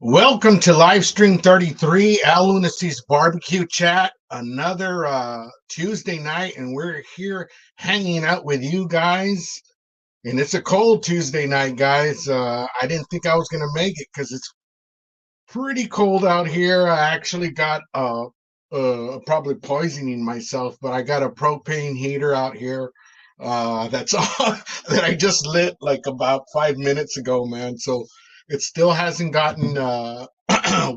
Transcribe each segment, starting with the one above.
Welcome to Livestream 33, Al Lunacy's barbecue chat. Another Tuesday night, and we're here hanging out with you guys. And it's a cold Tuesday night, guys. I didn't think I was going to make it because it's pretty cold out here. I actually got probably poisoning myself, but I got a propane heater out here that's that I just lit like about 5 minutes ago, man. So it still hasn't gotten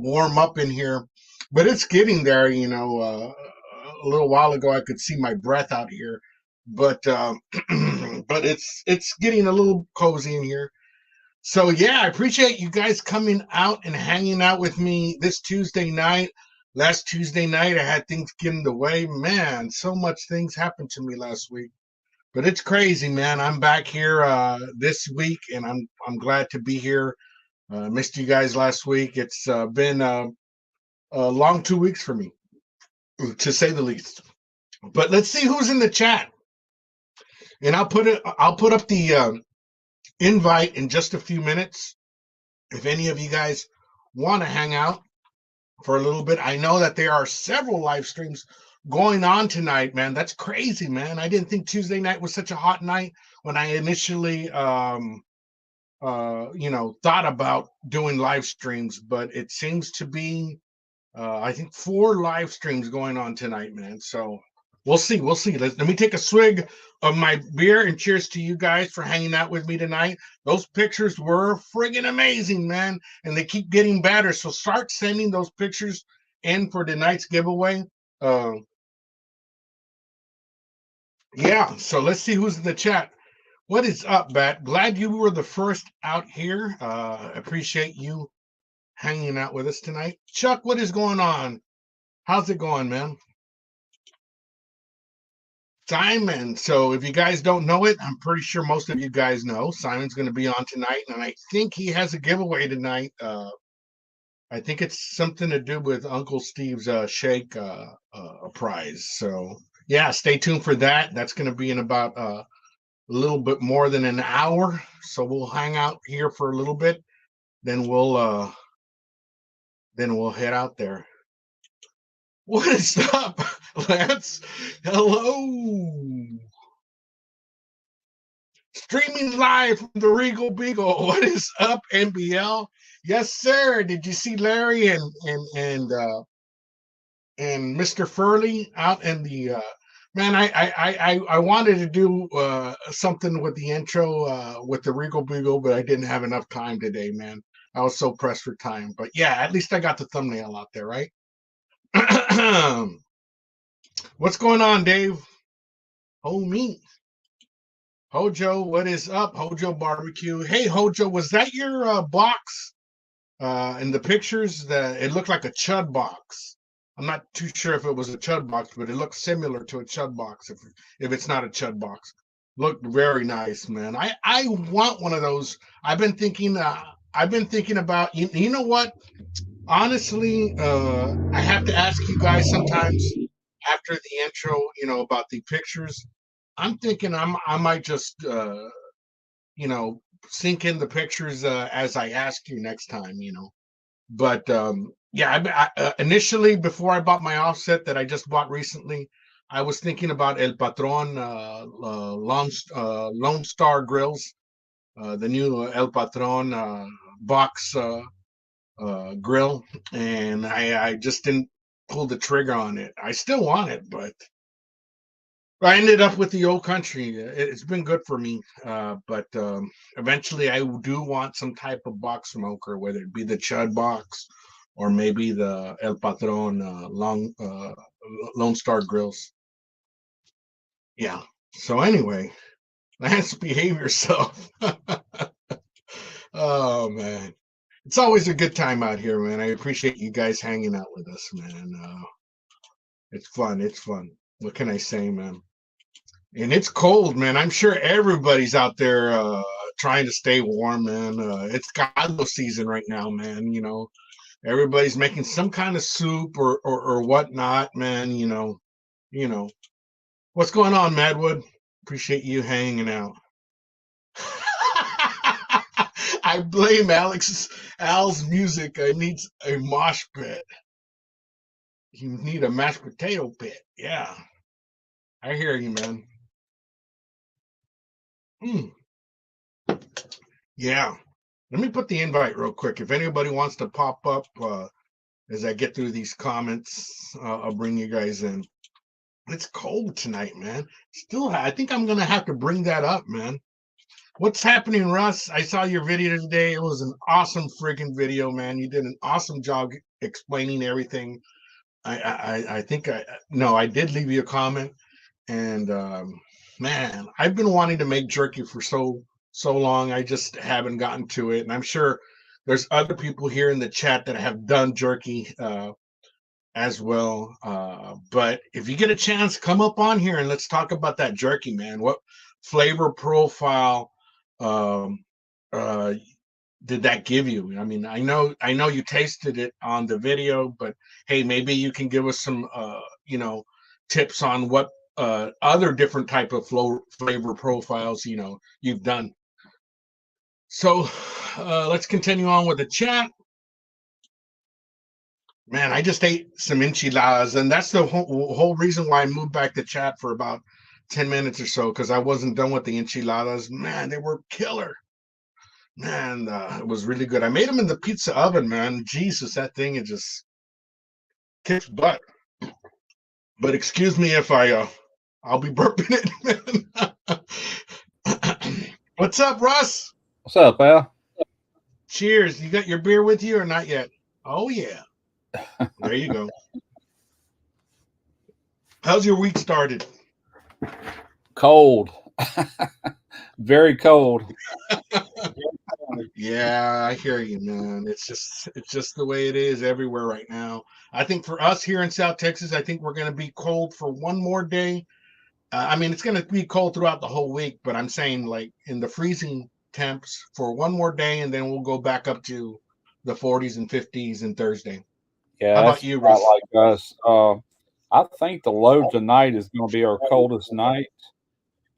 warm up in here, but it's getting there. A little while ago I could see my breath out here, but but it's getting a little cozy in here. So yeah, I appreciate you guys coming out and hanging out with me this Tuesday night. Last Tuesday night I had things get in the way. Man, so much things happened to me last week. But it's crazy, man. I'm back here this week and I'm glad to be here. Missed you guys last week. It's been a long 2 weeks for me, to say the least. But let's see who's in the chat. And I'll put up the invite in just a few minutes. If any of you guys want to hang out for a little bit, I know that there are several live streams going on tonight, man. That's crazy, man. I didn't think Tuesday night was such a hot night when I initially, thought about doing live streams, but it seems to be, I think, 4 live streams going on tonight, man. So we'll see. We'll see. Let me take a swig of my beer and cheers to you guys for hanging out with me tonight. Those pictures were friggin' amazing, man. And they keep getting better. So start sending those pictures in for tonight's giveaway. Yeah, so let's see who's in the chat. What is up, Bat? Glad you were the first out here. Appreciate you hanging out with us tonight. Chuck, what is going on? How's it going, man? Simon. So if you guys don't know it, I'm pretty sure most of you guys know Simon's going to be on tonight, and I think he has a giveaway tonight. I think it's something to do with Uncle Steve's shake prize. So yeah, stay tuned for that. That's going to be in about a little bit more than an hour. So we'll hang out here for a little bit, then we'll head out there. What is up, Lance? Hello. Streaming live from the Regal Beagle. What is up, NBL? Yes, sir. Did you see Larry and Mr. Furley out in the man? I wanted to do something with the intro with the Regal Beagle, but I didn't have enough time today, man. I was so pressed for time. But yeah, at least I got the thumbnail out there, right? What's going on, Dave? Homie. Hojo, what is up? Hojo Barbecue. Hey, Hojo, was that your box in the pictures? It looked like a Chud box. I'm not too sure if it was a Chud box, but it looked similar to a Chud box. If it's not a Chud box, looked very nice, man. I want one of those. I've been thinking about. You know what? Honestly, I have to ask you guys sometimes after the intro, about the pictures. I'm thinking I might just, sink in the pictures as I ask you next time, But yeah, initially, before I bought my offset that I just bought recently, I was thinking about El Patron Lone Star grills, the new El Patron box grill, and I just didn't pull the trigger on it. I still want it, but I ended up with the old country. It's been good for me, but eventually I do want some type of box smoker, whether it be the Chud box or maybe the El Patron Lone Star grills. Yeah. So anyway, Lance, behave yourself. Oh man, it's always a good time out here, man. I appreciate you guys hanging out with us, man. It's fun. It's fun. What can I say, man? And it's cold, man. I'm sure everybody's out there trying to stay warm, man. It's Caldo season right now, man. Everybody's making some kind of soup or whatnot, man. What's going on, Madwood? Appreciate you hanging out. I blame Al's music. I needs a mosh pit. You need a mashed potato pit. Yeah, I hear you, man. Mm, yeah. Let me put the invite real quick. If anybody wants to pop up as I get through these comments, I'll bring you guys in. It's cold tonight, man. Still, I think I'm gonna have to bring that up, man. What's happening, Russ? I saw your video today. It was an awesome freaking video, man. You did an awesome job explaining everything. I think I did leave you a comment, and man, I've been wanting to make jerky for so long. I just haven't gotten to it, and I'm sure there's other people here in the chat that have done jerky as well. But if you get a chance, come up on here and let's talk about that jerky, man. What flavor profile um, uh, did that give you? I mean, I know you tasted it on the video, but hey, maybe you can give us some, tips on what other different type of flavor profiles you've done. So let's continue on with the chat. Man, I just ate some enchiladas, and that's the whole reason why I moved back to chat for about 10 minutes or so, because I wasn't done with the enchiladas. Man, they were killer. Man, it was really good. I made them in the pizza oven, man. Jesus, that thing, it just kicks butt. But excuse me if I'll be burping it, man. What's up, Russ? What's up, Al? Cheers. You got your beer with you or not yet? Oh, yeah. There you go. How's your week started? Cold. Very cold. Yeah, I hear you, man. It's just the way it is everywhere right now. I think for us here in South Texas, I think we're going to be cold for one more day. I mean, it's going to be cold throughout the whole week, but I'm saying like in the freezing temps for one more day, and then we'll go back up to the 40s and 50s and Thursday. Yeah, How about that's you, about Russ? like us. I think the low tonight is going to be our coldest night.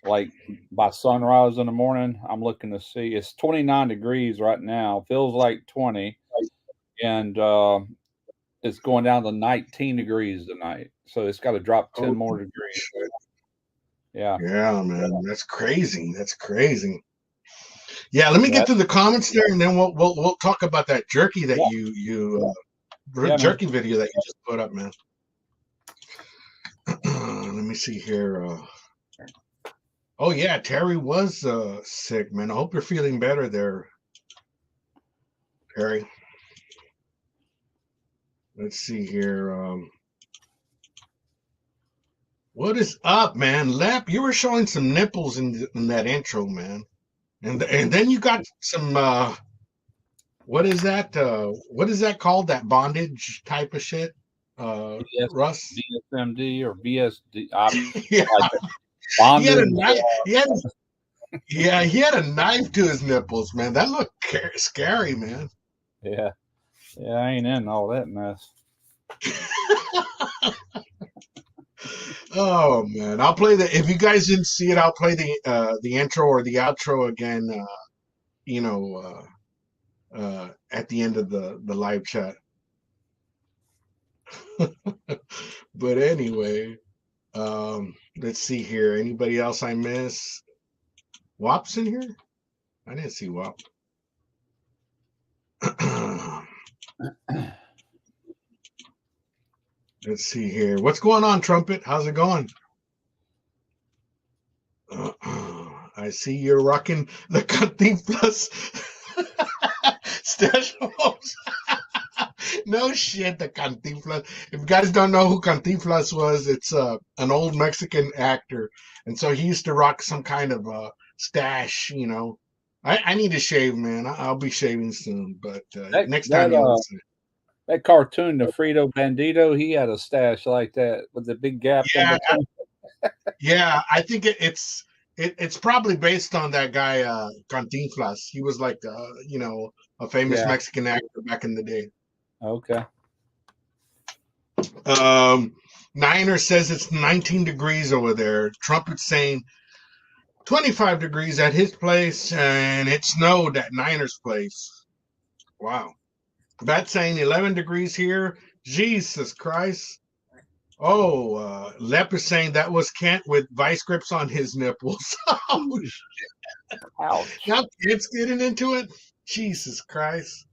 Like by sunrise in the morning, I'm looking to see it's 29 degrees right now. Feels like 20, and it's going down to 19 degrees tonight. So it's got to drop 10 Oh, more degrees. shit. Yeah, Yeah, man. That's crazy. That's crazy. Yeah, let me yeah, get to the comments there, and then we'll talk about that jerky that yeah, yeah, man. jerky video that you just put up, man. Let me see here. Oh yeah, Terry was sick, man. I hope you're feeling better there, Terry. Let's see here. What is up, man? Lep, you were showing some nipples in that intro, man. And then you got some what is that? What is that called? That bondage type of shit? BS, Russ? BSMD or BSD. Yeah. Like He had a bondage. knife. He had a knife to his nipples, man. That looked scary, man. Yeah, yeah. I ain't in all that mess. Oh man, I'll play the. If you guys didn't see it, I'll play the intro or the outro again. You know, at the end of the live chat. But anyway, let's see here. Anybody else I miss? WAP's in here? I didn't see WAP. Let's see here. What's going on, Trumpet? How's it going? I see you're rocking the Cantinflas stash holes. No shit, the Cantinflas. If you guys don't know who Cantinflas was, it's an old Mexican actor, and so he used to rock some kind of stash. I need to shave, man. I'll be shaving soon, but next time you'll see. That cartoon, the Frito Bandito, he had a stash like that with the big gap in Yeah, between. yeah. I think it's probably based on that guy Cantinflas. He was like a famous Yeah. Mexican actor back in the day. Okay. Niner says it's 19 degrees over there. Trumpet's saying 25 degrees at his place, and it snowed at Niner's place. Wow. That's saying 11 degrees here. Jesus Christ. Oh, Lep is saying that was Kent with vice grips on his nipples. Oh, Ouch. now Kent's getting into it. Jesus Christ.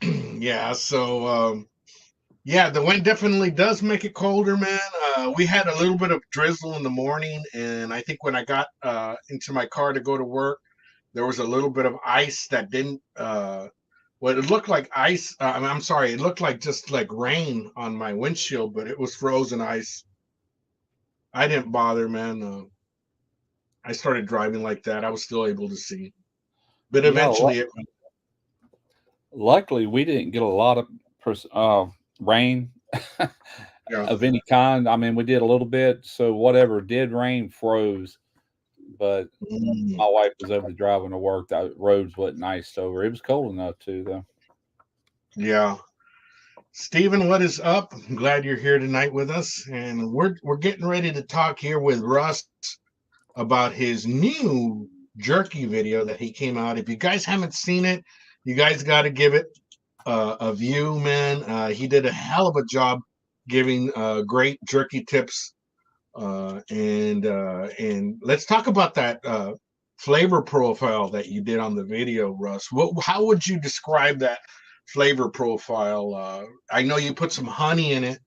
Yeah, so yeah, the wind definitely does make it colder, man. We had a little bit of drizzle in the morning, and I think when I got into my car to go to work, there was a little bit of ice that didn't. Well, it looked like ice. I'm sorry, it looked like just like rain on my windshield, but it was frozen ice. I didn't bother, man. I started driving like that. I was still able to see, but Yeah, eventually, luckily we didn't get a lot of rain yeah. of any kind. I mean, we did a little bit, so whatever did rain froze. But Mm, my wife was over driving to work. The roads wasn't iced over. It was cold enough too, though. yeah. Stephen, what is up? I'm glad you're here tonight with us, and we're getting ready to talk here with Russ about his new jerky video that he came out. If you guys haven't seen it, you guys got to give it a view, man. He did a hell of a job giving great jerky tips, and let's talk about that flavor profile that you did on the video, Russ. How would you describe that flavor profile? I know you put some honey in it,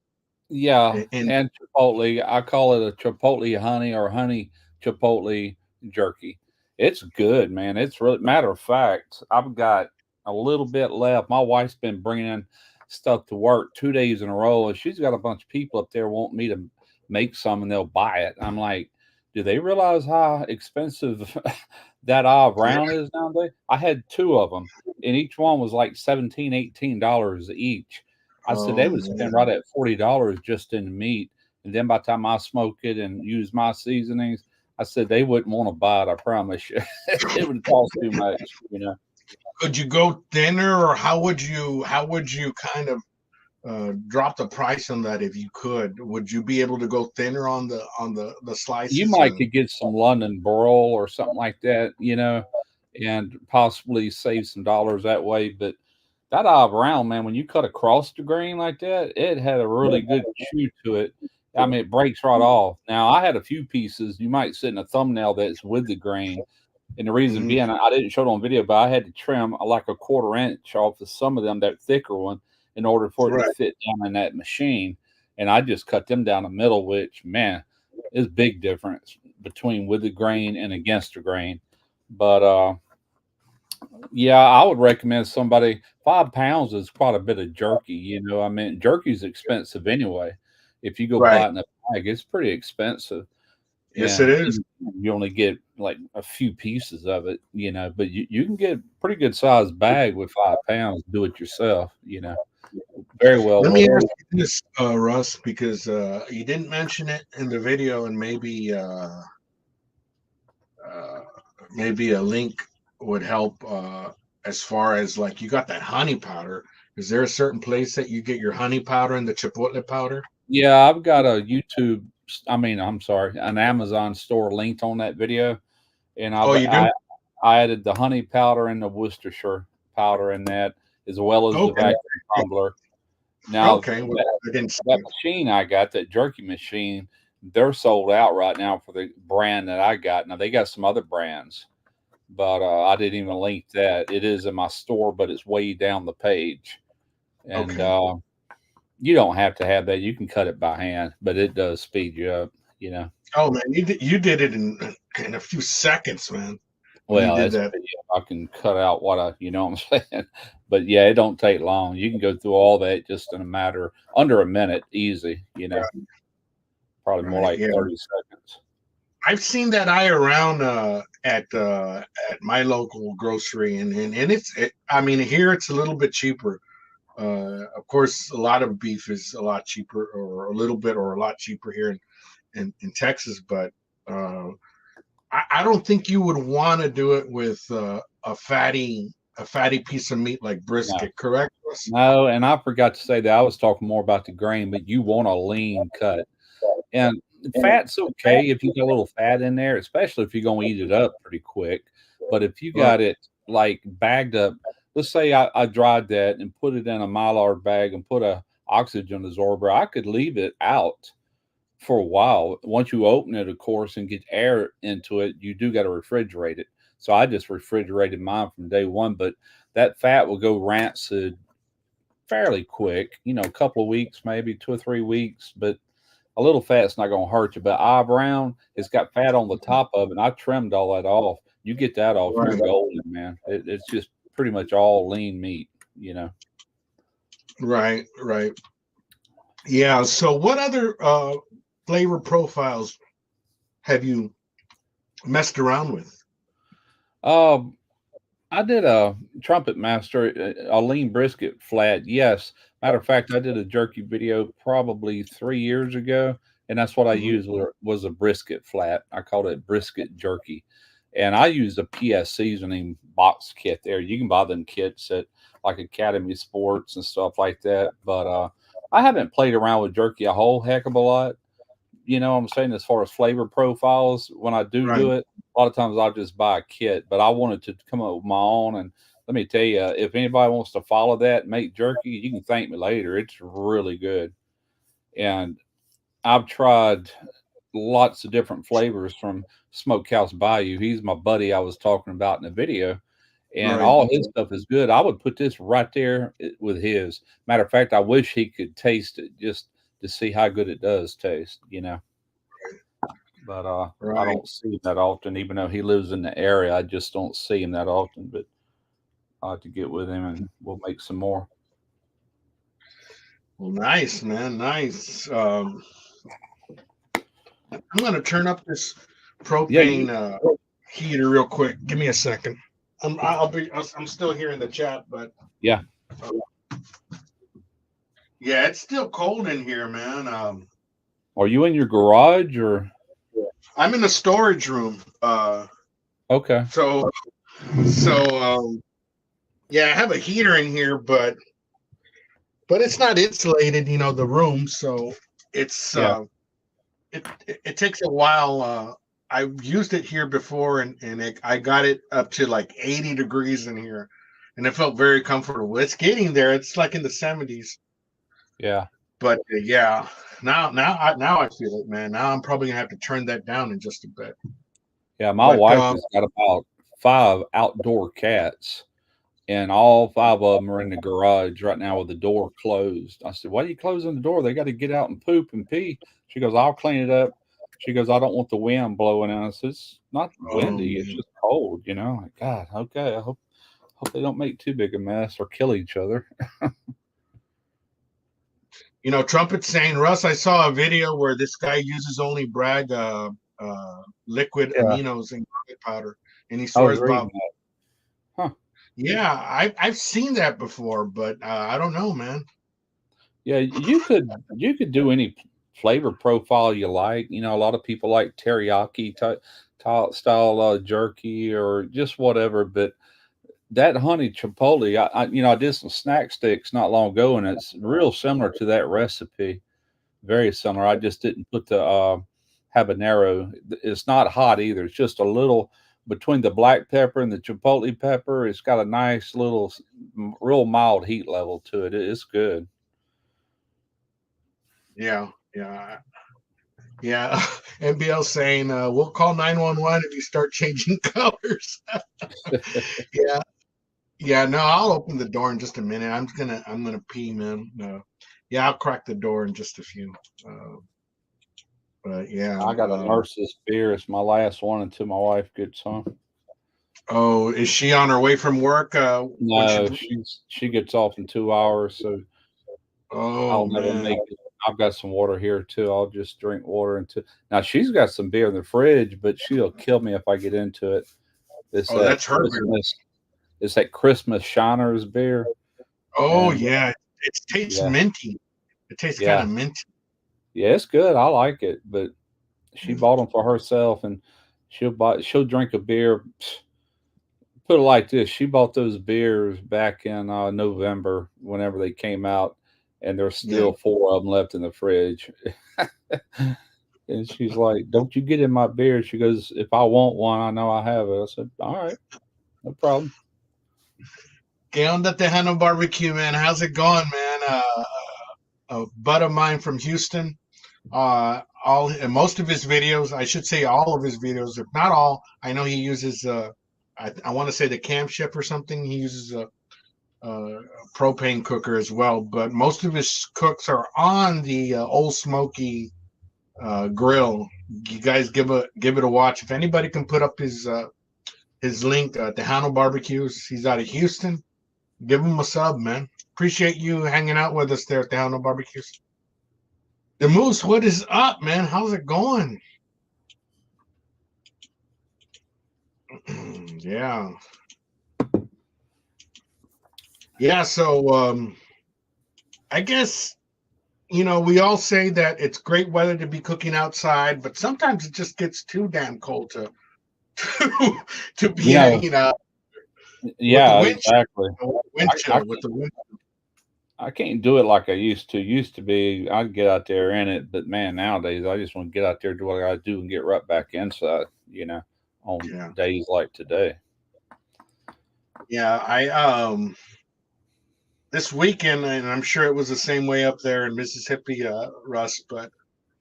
Yeah, and and chipotle. I call it a chipotle honey or honey chipotle jerky. It's good, man. It's really matter of fact. I've got a little bit left. My wife's been bringing stuff to work 2 days in a row, and she's got a bunch of people up there wanting me to make some, and they'll buy it. I'm like, do they realize how expensive that olive brown is nowadays? I had two of them, and each one was like $17, $18 each. I said they oh would spend right man, at $40 just in the meat, and then by the time I smoke it and use my seasonings, I said they wouldn't want to buy it. I promise you, it would cost too much. could you go thinner, or how would you kind of drop the price on that if you could? Would you be able to go thinner on the You slices? might could get some London broil or something like that, and possibly save some dollars that way. But that olive brown, man, when you cut across the grain like that, it had a really good chew to it. I mean, it breaks right off. Now, I had a few pieces. You might see in a thumbnail that's with the grain. And the reason Mhm. being, I didn't show it on video, but I had to trim like a 1/4 inch off of some of them, that thicker one, in order for it to Right. fit down in that machine. And I just cut them down the middle, which, man, is big difference between with the grain and against the grain. But yeah, I would recommend somebody. 5 pounds is quite a bit of jerky. I mean, jerky's expensive anyway. If you go buy Right. it in a bag, it's pretty expensive, Yes, it and is. you only get like a few pieces of it. But you can get a pretty good sized bag with 5 pounds. Do it yourself. Very well Let worth me it. ask you this, Russ, because you didn't mention it in the video, and uh, maybe a link would help as far as like you got that honey powder. Is there a certain place that you get your honey powder and the chipotle powder? Yeah, I've got a YouTube. I mean, I'm sorry, an Amazon store linked on that video, and Oh, you do? I added the honey powder and the Worcestershire powder in that, as well as the Okay. vacuum tumbler. Now Okay. Well, that I didn't see that it. machine I got, that jerky machine, they're sold out right now for the brand that I got. Now they got some other brands, but I didn't even link that. It is in my store, but it's way down the page, and Okay. you don't have to have that. You can cut it by hand, but it does speed you up. Oh man, you did it in a few seconds, man. When you Well, did that's that. pretty. I can cut out what I'm saying. But yeah, it don't take long. You can go through all that just in a matter under a minute, easy. Right. Probably more Right. like Yeah. 30 seconds. I've seen that eye around at my local grocery, and I mean, here it's a little bit cheaper. Of course, a lot of beef is a lot cheaper, or a little bit, or a lot cheaper here in Texas. But uh, I don't think you would want to do it with a fatty piece of meat like No, brisket, correct? no, and I forgot to say that I was talking more about the grain, but you want a lean cut. And fat's okay if you got a little fat in there, especially if you're gonna eat it up pretty quick. But if you got it like bagged up, let's say I dried that and put it in a Mylar bag and put a oxygen absorber, I could leave it out for a while. Once you open it, of course, and get air into it, you do got to refrigerate it. So I just refrigerated mine from day one, but that fat will go rancid fairly quick, a couple of weeks, maybe 2 or 3 weeks, but a little fat's not going to hurt you. But eye brown, it's got fat on the top of it, and I trimmed all that off. You get that off, you're golden, man. It's just pretty much all lean meat, Right. Yeah. So what other flavor profiles have you messed around with? I did a Trumpet Master, a lean brisket flat. Yes. Matter of fact, I did a jerky video probably 3 years ago, and that's what I used was a brisket flat. I called it brisket jerky. And I used a PS seasoning box kit there. You can buy them kits at like Academy Sports and stuff like that. But I haven't played around with jerky a whole heck of a lot. You know what I'm saying? As far as flavor profiles, when I do it, a lot of times I'll just buy a kit, but I wanted to come up with my own. And let me tell you, if anybody wants to follow that and make jerky, you can thank me later. It's really good. And I've tried lots of different flavors from Smokehouse Bayou. He's my buddy I was talking about in the video. And all his stuff is good. I would put this right there with his. Matter of fact, I wish he could taste it just to see how good it does taste, But I don't see him that often, even though he lives in the area. I just don't see him that often. But I have to get with him and we'll make some more. Well, nice, man. Nice. I'm gonna turn up this propane heater real quick. Give me a second. I'm still here in the chat, but yeah. Yeah, it's still cold in here, man. Are you in your garage or? I'm in the storage room. Okay. So yeah, I have a heater in here, but it's not insulated, the room. So it's it takes a while. I've used it here before, and I got it up to like 80 degrees in here, and it felt very comfortable. It's getting there. It's like in the 70s. Yeah. But yeah, now I feel it, man. Now I'm probably gonna have to turn that down in just a bit. Yeah, my wife has got about 5 outdoor cats, and all 5 of them are in the garage right now with the door closed. I said, "Why are you closing the door? They got to get out and poop and pee." She goes, "I'll clean it up." She goes, "I don't want the wind blowing in." I said, "It's not windy. It's just cold, Like, God, okay. I hope they don't make too big a mess or kill each other. Trumpet's saying, Russ, I saw a video where this guy uses only Bragg liquid aminos and garlic powder, and he swears about. Huh. Yeah, I've seen that before, but I don't know, man. Yeah, you could do any flavor profile you like. A lot of people like teriyaki style jerky or just whatever, but that honey chipotle, I did some snack sticks not long ago, and it's real similar to that recipe. Very similar. I just didn't put the habanero. It's not hot either. It's just a little between the black pepper and the chipotle pepper. It's got a nice little, real mild heat level to it. It's good. Yeah. NBL saying we'll call 911 if you start changing colors. Yeah. No, I'll open the door in just a minute. I'm gonna pee, man. Yeah, I'll crack the door in just a few. But yeah, I got to nurse this beer. It's my last one until my wife gets home. Oh, is she on her way from work? No, she gets off in 2 hours, so I'll never make it. I've got some water here too. I'll just drink water until now. She's got some beer in the fridge, but she'll kill me if I get into it. That's her beer. It's that Christmas Shiners beer. Oh, yeah. It tastes minty. It tastes kind of minty. Yeah, it's good. I like it, but she bought them for herself, and she'll drink a beer. Put it like this: she bought those beers back in November, whenever they came out, and there's still 4 of them left in the fridge. And she's like, "Don't you get in my beer?" She goes, "If I want one, I know I have it." I said, "All right, no problem." ¿Qué onda Tejano Barbecue, man? How's it going, man? A bud of mine from Houston. All most of his videos, I should say all of his videos, if not all, I know he uses I want to say the Camp Chef or something. He uses a propane cooker as well, but most of his cooks are on the Old Smoky grill. You guys give it a watch. If anybody can put up his link, Tejano Barbecues. He's out of Houston. Give him a sub, man. Appreciate you hanging out with us there at Tejano Barbecues. The Moose, what is up, man? How's it going? Yeah. Yeah, so I guess we all say that it's great weather to be cooking outside, but sometimes it just gets too damn cold to be You know, hanging out with the yeah, exactly. I with the wind. I can't do it like I used to. Used to be, I'd get out there in it, but man, nowadays I just want to get out there, do what I got to do, and get right back inside. On Yeah. days like today. Yeah, I this weekend, and I'm sure it was the same way up there in Mississippi, Russ, but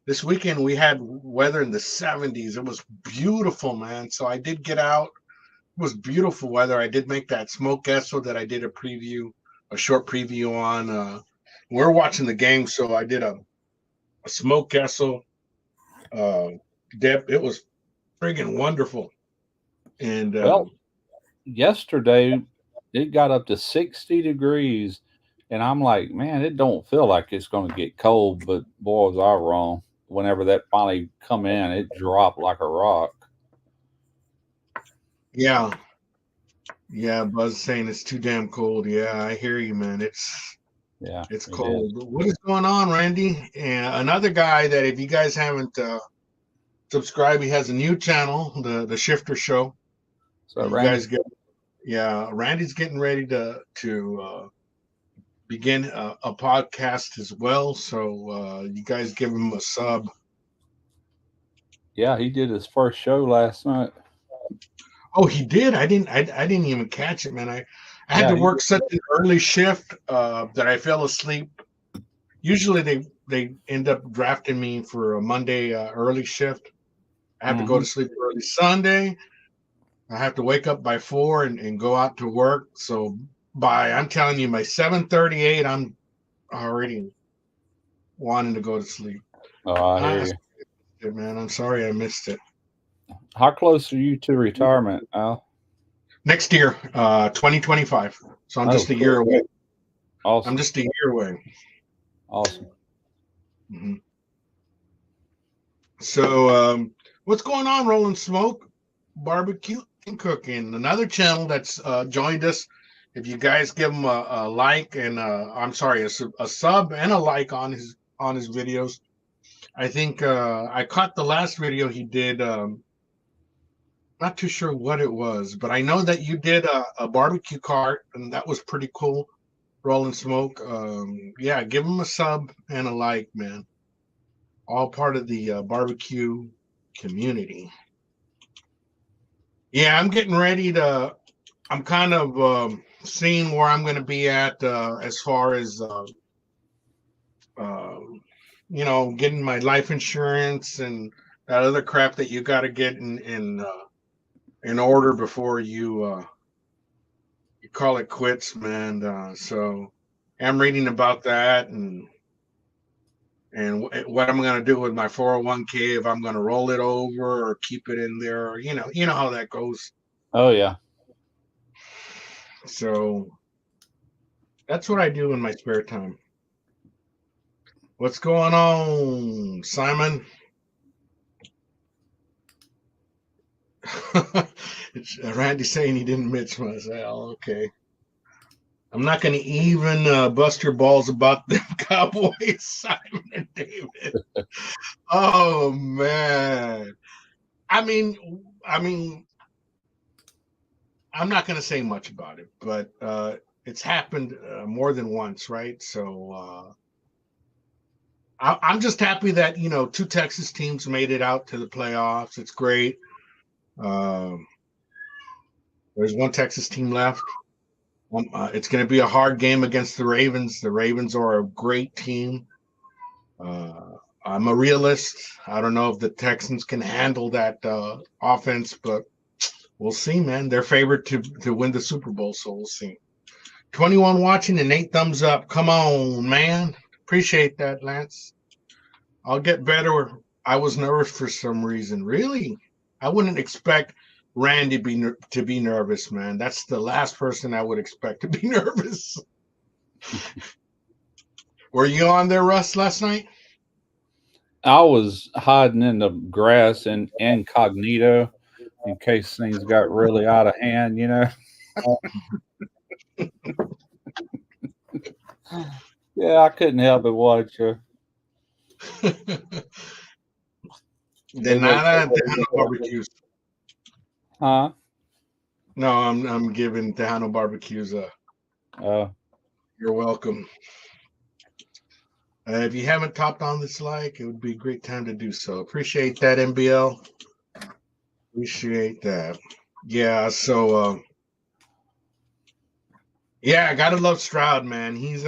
this weekend we had weather in the 70s. It was beautiful, man. So I did get out. It was beautiful weather. I did make that smoke gesso that I did a short preview on. We're watching the game, so I did a smoke gesso uh, dip. It was friggin' wonderful. And Well, yesterday it got up to 60 degrees, and I'm like, man, it don't feel like it's going to get cold, but boy, was I wrong. Whenever that finally come in, it dropped like a rock. yeah, yeah, Buzz saying it's too damn cold. Yeah, I hear you, man. Yeah, It's it is. cold. What is going on, Randy? And another guy that if you guys haven't subscribed, he has a new channel, the Shifter Show. So, You Randy, guys get, yeah, Randy's getting ready to begin a podcast as well. So you guys give him a sub. yeah, he did his first show last night. Oh, he did. I didn't even catch it, man. I had Yeah, to he work did. such an early shift that I fell asleep. Usually they end up drafting me for a Monday early shift. I have to go Hmm. to sleep early Sunday. I have to wake up by 4 and go out to work. So I'm telling you, by 7:38, I'm already wanting to go to sleep. Oh, I hear I you. man, I'm sorry I missed it. How close are you to retirement, Al? Next year, 2025. So I'm Oh, just a year cool. away. I'm Awesome. just a year away. Awesome. Mhm. So what's going on, Rolling Smoke? Barbecue and Cooking, another channel that's joined us. If you guys give him a like and I'm sorry, a sub and a like on his videos. I think I caught the last video he did. Not too sure what it was, but I know that you did a barbecue cart, and that was pretty cool. Rolling Smoke. Yeah, give him a sub and a like, man. All part of the barbecue community. Yeah, I'm getting ready to. I'm kind of seeing where I'm going to be at as far as uh, getting my life insurance and that other crap that you got to get in order before you call it quits, man. So I'm reading about that and what I'm going to do with my 401k, if I'm going to roll it over or keep it in there, or, you know how that goes. Oh, yeah. So that's what I do in my spare time. What's going on, Simon? It's Randy saying he didn't miss myself. Okay. I'm not going to even bust your balls about them Cowboys, Simon and David. Oh man. I mean, I'm not going to say much about it, but it's happened more than once, right? So I'm just happy that, you know, 2 Texas teams made it out to the playoffs. It's great. Um, there's 1 Texas team left. It's going to be a hard game against the Ravens. The Ravens are a great team. I'm a realist. I don't know if the Texans can handle that offense, but we'll see, man. They're favored to win the Super Bowl, so we'll see. 21 watching and 8 thumbs up. Come on, man. Appreciate that, Lance. I'll get better. I was nervous for some reason. Really? I wouldn't expect Randy to be nervous, man. That's the last person I would expect to be nervous. Were you on there, Russ, last night? I was hiding in the grass and incognito in case things got really out of hand, you know. Yeah, I couldn't help but watch her. De nada, Tejano Barbecues. Huh? No, I'm giving Tejano Barbecues a. You're welcome. If you haven't topped on this like, it would be a great time to do so. Appreciate that, MBL. Appreciate that. Yeah, so yeah, I gotta love Stroud, man. He's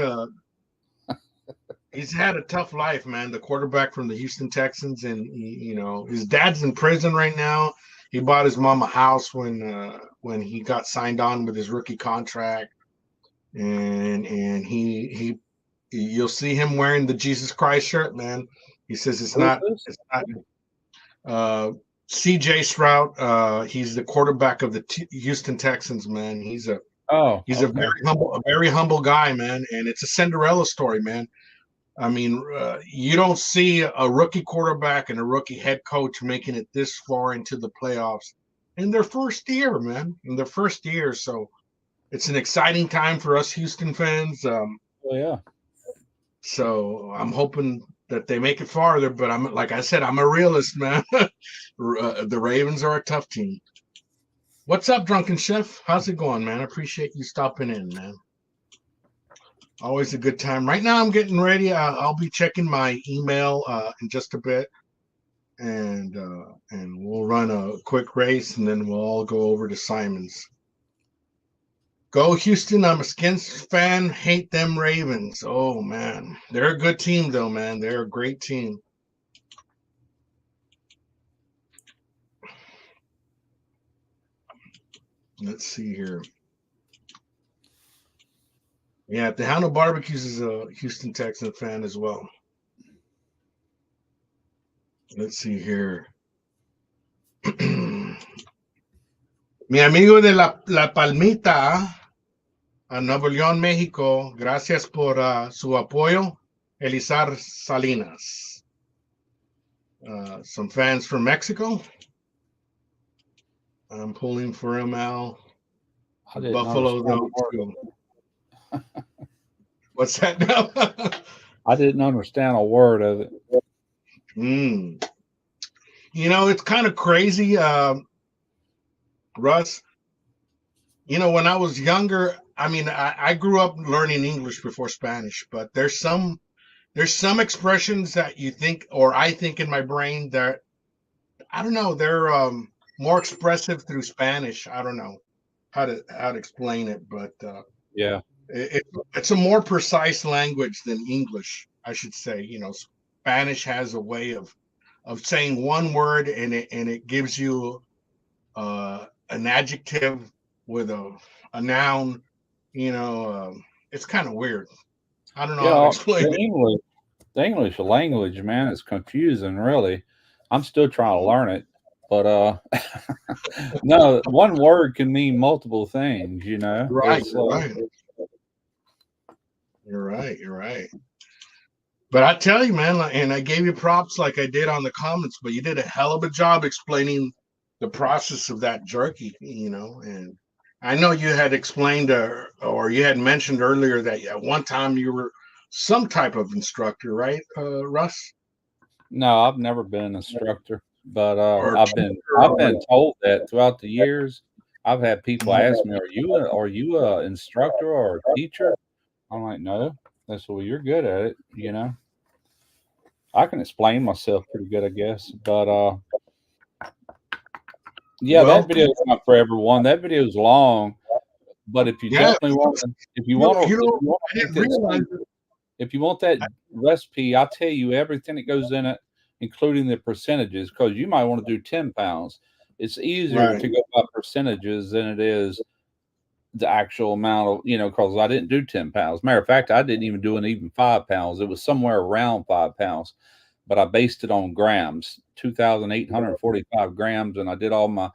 had a tough life, man. The quarterback from the Houston Texans, and you know, his dad's in prison right now. He bought his mom a house when he got signed on with his rookie contract, and he you'll see him wearing the Jesus Christ shirt, man. He says it's not CJ Stroud. He's the quarterback of the Houston Texans, man. He's a very humble guy, man, and it's a Cinderella story, man. I mean, you don't see a rookie quarterback and a rookie head coach making it this far into the playoffs in their first year, man. In their first year, so it's an exciting time for us Houston fans. Yeah. So I'm hoping that they make it farther, but like I said, I'm a realist, man. The Ravens are a tough team. What's up, Drunken Chef? How's it going, man? I appreciate you stopping in, man. Always a good time. Right now, I'm getting ready. I'll be checking my email in just a bit, and we'll run a quick race, and then we'll all go over to Simon's. Go Houston! I'm a Skins fan. Hate them Ravens. Oh man, they're a good team, though, man. They're a great team. Let's see here. Yeah, Tejano Barbecues is a Houston Texan fan as well. Let's see here. Mi amigo de la Palmita, a Nuevo León, México. Gracias por su apoyo, Elizar Salinas. Some fans from Mexico. I'm pulling for him, Al. Buffalo, though, too. What's that now? I didn't understand a word of it. You know, it's kind of crazy, Russ. You know, when I was younger, I mean, I grew up learning English before Spanish, but there's some expressions that you think, or I think in my brain that, I don't know, they're more expressive through Spanish. I don't know how to explain it, but yeah, it's a more precise language than English, I should say. You know, Spanish has a way of saying one word, and it gives you an adjective with a noun. You know, it's kind of weird. I don't know how to explain it. The English language, man, it's confusing, really. I'm still trying to learn it, but no, one word can mean multiple things, you know. Right, You're right. But I tell you, man, and I gave you props like I did on the comments, but you did a hell of a job explaining the process of that jerky, you know. And I know you had explained or you had mentioned earlier that at one time you were some type of instructor, right, Russ? No, I've never been an instructor, but I've been told that throughout the years. I've had people ask me, "Are you a instructor or a teacher?" I'm like, "No." They said, "Well, you're good at it, you know." I can explain myself pretty good, I guess. But yeah, Well, that video is not for everyone. That video is long, but if you yeah, definitely want, I to make didn't that realize sweet, if you want that recipe, I'll tell you everything that goes in it, including the percentages, because you might want to do 10 pounds. It's easier right, to go by percentages than it is the actual amount of, because I didn't do 10 pounds. Matter of fact, I didn't even do an even 5 pounds. It was somewhere around 5 pounds, but I based it on grams, 2,845 grams, and I did all my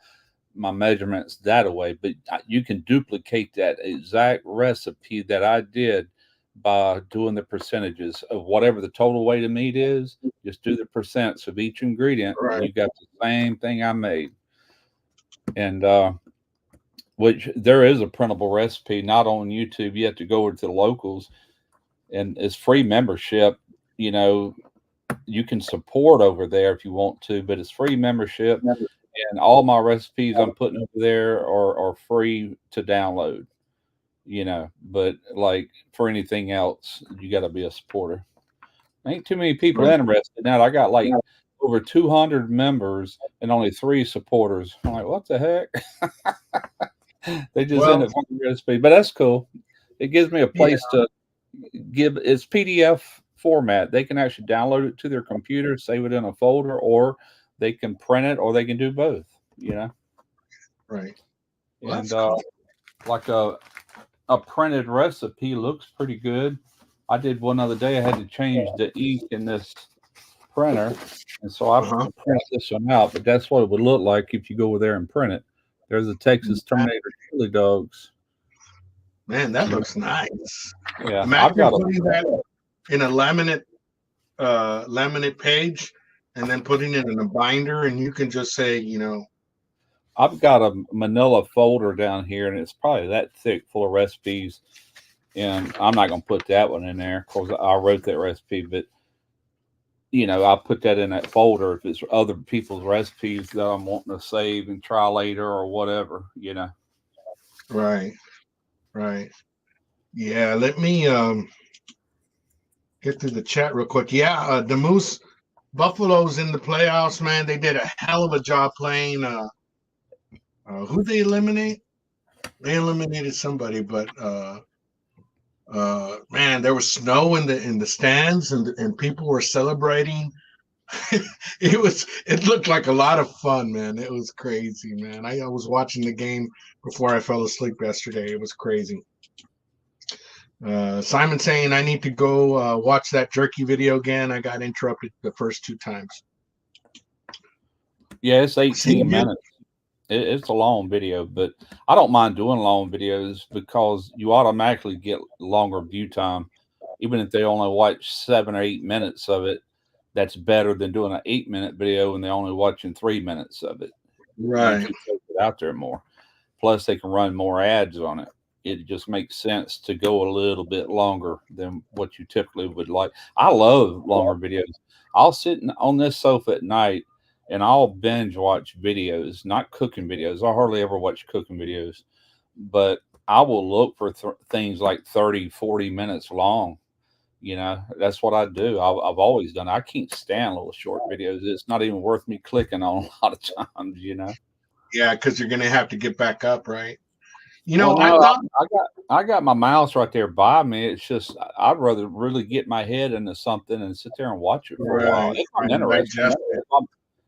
measurements that way. But you can duplicate that exact recipe that I did by doing the percentages of whatever the total weight of meat is. Just do the percents of each ingredient, and right, you got the same thing I made. And which there is a printable recipe, not on YouTube. You have to go over to the locals, and it's free membership. You can support over there if you want to, but it's free membership. And all my recipes I'm putting over there are free to download, but like for anything else, you got to be a supporter. Ain't too many people right. interested now. I got like over 200 members and only 3 supporters. I'm like, what the heck? They just end Well, up for the recipe, but that's cool. It gives me a yeah, place to give its PDF format. They can actually download it to their computer, save it in a folder, or they can print it, or they can do both. right. Well, And that's cool. like a printed recipe looks pretty good. I did one other day. I had to change the ink in this printer, and so I Uh-huh. printed this one out. But that's what it would look like if you go over there and print it. There's the Texas Terminator chili dogs. Man, that looks nice. Yeah, I've Imagine got putting that in a laminate page and then putting it in a binder, and you can just say, I've got a manila folder down here, and it's probably that thick, full of recipes. And I'm not going to put that one in there because I wrote that recipe, but I'll put that in that folder if it's other people's recipes that I'm wanting to save and try later or whatever. right, right. Yeah, let me get through the chat real quick. Yeah, the Moose Buffaloes in the playoffs, man. They did a hell of a job playing. Who they eliminate? They eliminated somebody, but man, there was snow in the stands, and people were celebrating. It looked like a lot of fun, man. It was crazy, man. I was watching the game before I fell asleep yesterday. It was crazy. Simon saying I need to go watch that jerky video again. I got interrupted the first 2 times. Yeah, it's 18 minutes. It's a long video, but I don't mind doing long videos because you automatically get longer view time. Even if they only watch 7 or 8 minutes of it, that's better than doing an 8-minute video and they're only watching 3 minutes of it. Right. YouTube puts it out there more. Plus, they can run more ads on it. It just makes sense to go a little bit longer than what you typically would like. I love longer videos. I'll sit on this sofa at night and I'll binge watch videos, not cooking videos. I hardly ever watch cooking videos, but I will look for things like 30, 40 minutes long. That's what I do. I've always done. I can't stand little short videos. It's not even worth me clicking on a lot of times, Yeah, because you're gonna have to get back up, right? Well, I no, thought. I got my mouse right there by me. It's just I'd rather really get my head into something and sit there and watch it for a while. Right. If I'm And interested, digest it.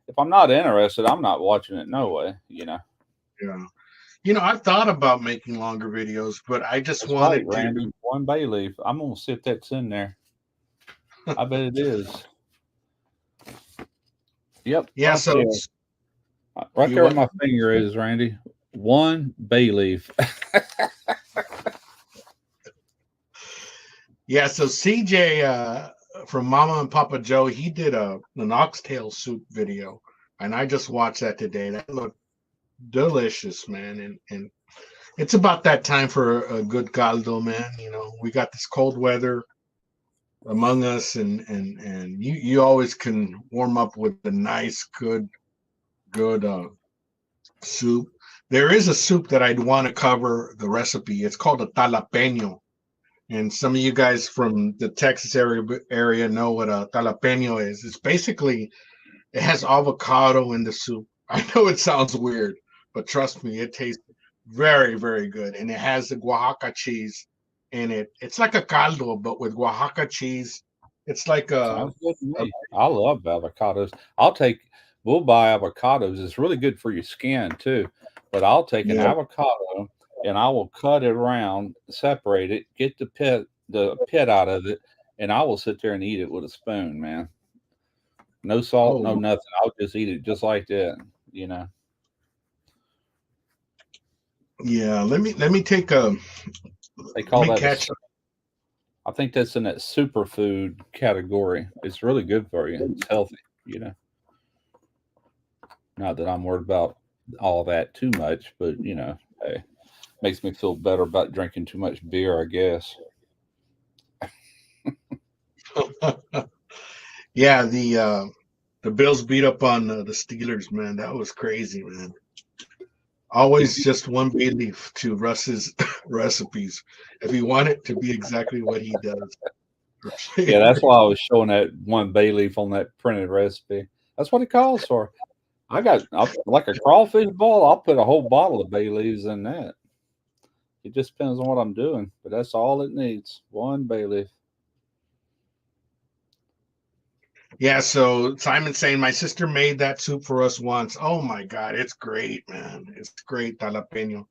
if I'm not interested, I'm not watching it. No way, Yeah. I thought about making longer videos, but I just That's right, wanted Randy. One bay leaf. I'm gonna sit that's in there. I bet it is. Yep. Yeah, Right so there. it's, Right you there where what? my finger is, Randy. One bay leaf. Yeah, so CJ from Mama and Papa Joe, he did an oxtail soup video, and I just watched that today. That looked delicious, man. And it's about that time for a good caldo, man. We got this cold weather among us, and you always can warm up with a nice, good soup. There is a soup that I'd want to cover the recipe. It's called a jalapeño. And some of you guys from the Texas area know what a jalapeño is. It's basically it has avocado in the soup. I know it sounds weird, but trust me, it tastes very, very good. And it has the Oaxaca cheese in it. It's like a caldo, but with Oaxaca cheese. It's like Sounds good to a me. I love avocados. We'll buy avocados. It's really good for your skin too. But I'll take an yeah. avocado and I will cut it around, separate it, get the pit out of it, and I will sit there and eat it with a spoon, man. No salt, no Oh nothing. I'll just eat it just like that, you know. yeah. Let me take a They let call me that catch. I think that's in that superfood category. It's really good for you. It's healthy, you know. Not that I'm worried about all that too much, but hey, makes me feel better about drinking too much beer, I guess. Yeah, the Bills beat up on the Steelers, man. That was crazy, man. Did Always you? just one bay leaf to Russ's recipes if you want it to be exactly what he does. Yeah, that's why I was showing that one bay leaf on that printed recipe. That's what it calls for. Like a crawfish boil. I'll put a whole bottle of bay leaves in that. It just depends on what I'm doing, but that's all it needs. One bay leaf. Yeah, so Simon's saying my sister made that soup for us once. Oh my God, it's great, man. It's great, jalapeno.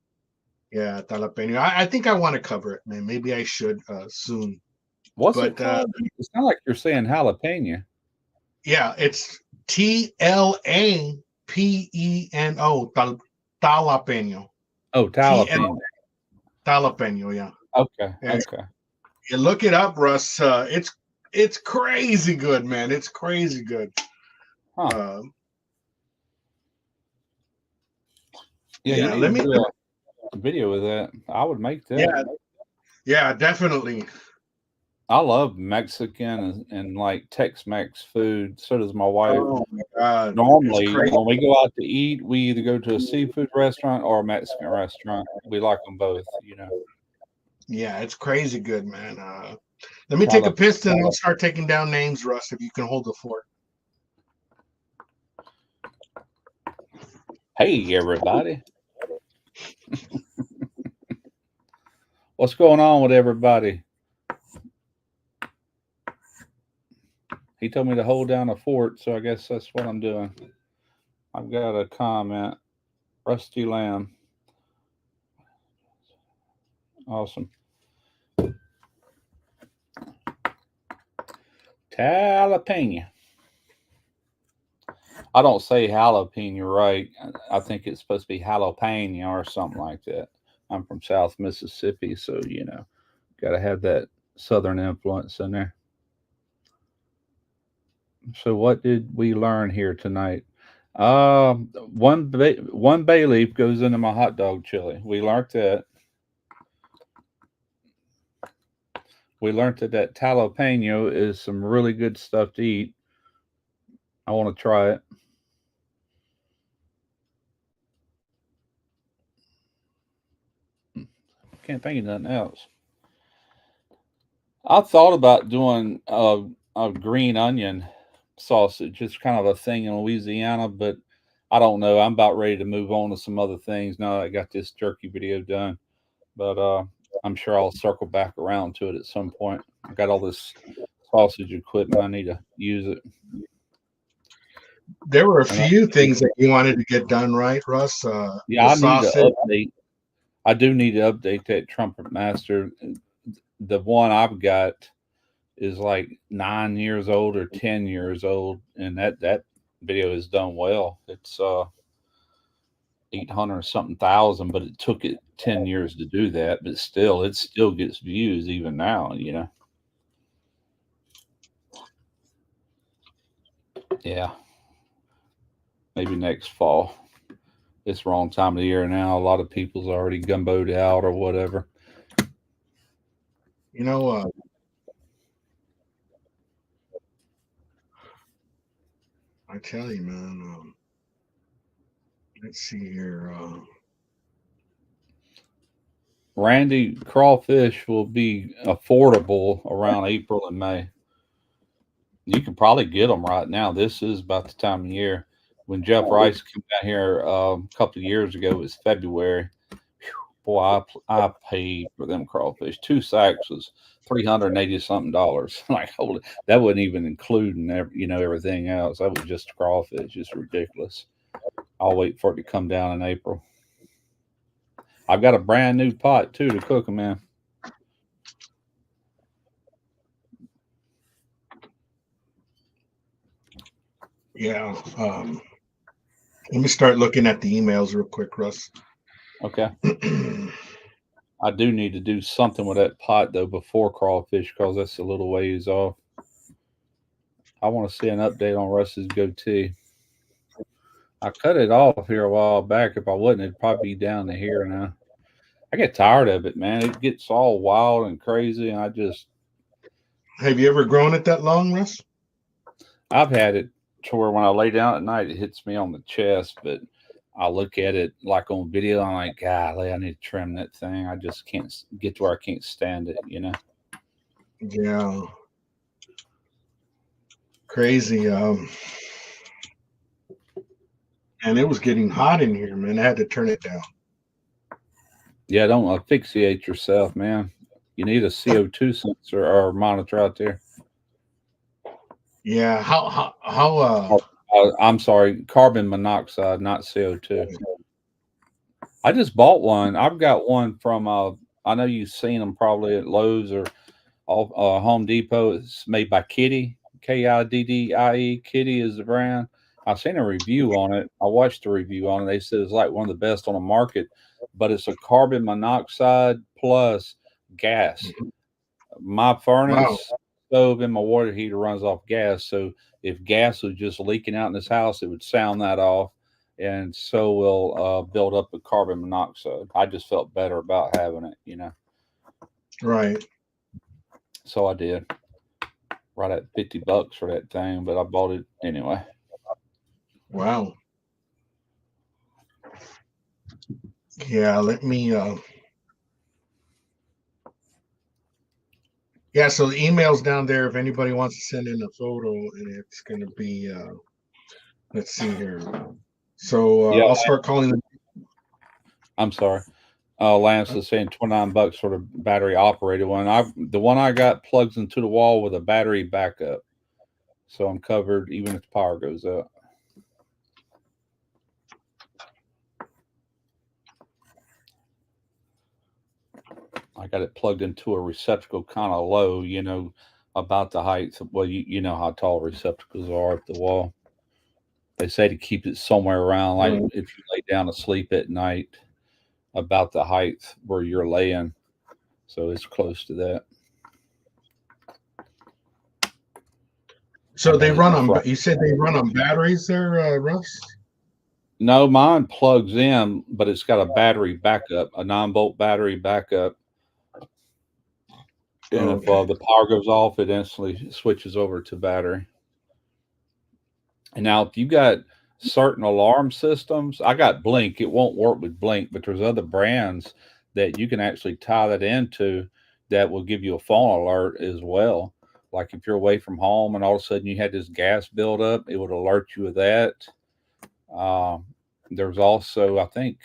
Yeah, jalapeno. I think I want to cover it, man. Maybe I should soon. What's it But called? It's not like you're saying jalapeno. yeah, it's TLAPENO, jalapeno. Oh, TL jalapeno. jalapeno, yeah. Okay, Yeah, okay. you look it up, Russ. It's crazy good, man. It's crazy good. Huh. Uh, Yeah, you yeah, need to do a video with that. I would make that. yeah, yeah, definitely. I love Mexican and like Tex-Mex food. So does my wife. Oh my God, it's Normally, crazy. when we go out to eat, we either go to a seafood restaurant or a Mexican restaurant. We like them both, you know. Yeah, it's crazy good, man. Let me take a Tyler, piss and I'll start taking down names, Russ. If you can hold the fort. hey everybody, what's going on with everybody? He told me to hold down a fort, so I guess that's what I'm doing. I've got a comment. Rusty Lamb, awesome. Jalapeno. I don't say jalapeno right. I think it's supposed to be jalapeno or something like that. I'm from South Mississippi, so got to have that Southern influence in there. So, what did we learn here tonight? One bay leaf goes into my hot dog chili. We learned that. We learned that jalapeno is some really good stuff to eat. I want to try it. Can't think of nothing else. I thought about doing a green onion sausage. It's kind of a thing in Louisiana, but I don't know. I'm about ready to move on to some other things now that I got this jerky video done. But I'm sure I'll circle back around to it at some point. I got all this sausage equipment. I need to use it. There were a And few things that you wanted to get done, right, Russ? yeah, The I need to sausage. update. I do need to update that Trumpet Master. The one I've got is like 9 years old or 10 years old, and that video is done well. It's 800 something thousand, but it took it 10 years to do that. But still, it still gets views even now. Yeah, maybe next fall. It's wrong time of the year now. A lot of people's already gumboed out or whatever. You know, I tell you, man. Let's see here. Randy, crawfish will be affordable around April and May. You can probably get them right now. This is about the time of year. When Jeff Rice came down here a couple of years ago, it was February. Boy, I paid for them crawfish. 2 sacks was $380 something. Like, holy, that wasn't even including everything else. That was just crawfish. Just ridiculous. I'll wait for it to come down in April. I've got a brand new pot too to cook them in. Yeah. Let me start looking at the emails real quick, Russ. Okay. I do need to do something with that pot though before crawfish because that's a little ways off. I want to see an update on Russ's goatee. I cut it off here a while back. If I wouldn't, it'd probably be down to here now. I get tired of it, man. It gets all wild and crazy, and Have you ever grown it that long, Russ? I've had it to where when I lay down at night, it hits me on the chest, but I look at it like on video. I'm like, golly, I need to trim that thing. I just can't get to where I can't stand it, Yeah. Crazy. And it was getting hot in here, man. I had to turn it down. Yeah, don't asphyxiate yourself, man. You need a CO2 sensor or monitor out there. Yeah. I'm sorry, carbon monoxide, not CO2. I just bought one. I've got one from I know you've seen them probably at Lowe's or Home Depot. It's made by Kitty, Kiddie. Kitty is the brand. I've seen a review on it. I watched the review on it. They said it's like one of the best on the market, but it's a carbon monoxide plus gas. My furnace stove and my water heater runs off gas. So if gas was just leaking out in this house, it would sound that off. And so will build up the carbon monoxide. I just felt better about having it, Right. So I did. Right at $50 for that thing, but I bought it anyway. Wow. Yeah, let me yeah, so the email's down there if anybody wants to send in a photo, and it's gonna be let's see here. So I'll start calling them. I'm sorry. Lance is saying $29 for the battery operated one. The one I got plugs into the wall with a battery backup. So I'm covered even if the power goes out. I got it plugged into a receptacle kind of low, about the height. Well, you know how tall receptacles are at the wall. They say to keep it somewhere around, like if you lay down to sleep at night, about the height where you're laying. So it's close to that. So they run on, you said they run on batteries there, Russ? No, mine plugs in, but it's got a battery backup, a 9-volt battery backup. And if the power goes off, it instantly switches over to battery. And now if you got certain alarm systems, I got Blink. It won't work with Blink, but there's other brands that you can actually tie that into that will give you a phone alert as well. Like if you're away from home and all of a sudden you had this gas buildup, it would alert you of that. There's also, I think,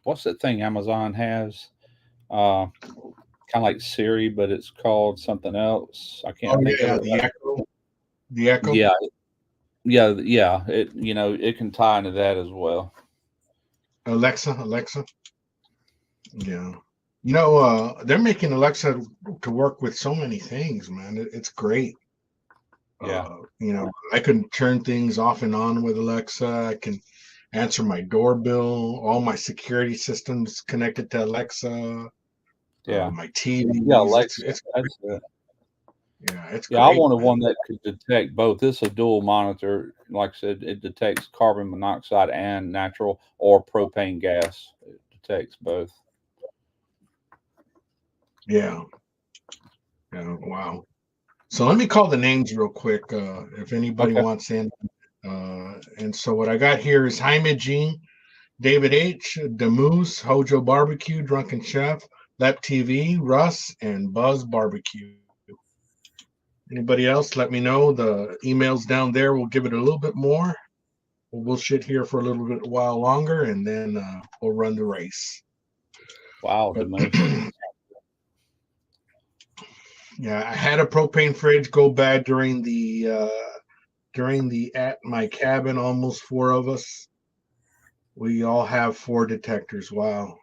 what's that thing Amazon has? Kind of like Siri, but it's called something else. I can't think of it. The Echo. The Echo. Yeah. It can tie into that as well. Alexa. Yeah. They're making Alexa to work with so many things, man. It's great. Yeah. I can turn things off and on with Alexa. I can answer my doorbell. All my security systems connected to Alexa. Yeah. My TV. Yeah, Alexa. It's it. Yeah, it's great. I wanted one that could detect both. This is a dual monitor. Like I said, it detects carbon monoxide and natural or propane gas. It detects both. Yeah. Wow. So let me call the names real quick if anybody wants in. And so what I got here is Jaime Jean, David H., Demoose, Hojo Barbecue, Drunken Chef, Lep TV, Russ, and Buzz Barbecue. Anybody else? Let me know. The email's down there. We'll give it a little bit more. We'll sit here for a little bit while longer, and then we'll run the race. Wow, But, Demotion. yeah, I had a propane fridge go bad during the at my cabin. Almost 4 of us. We all have 4 detectors. Wow.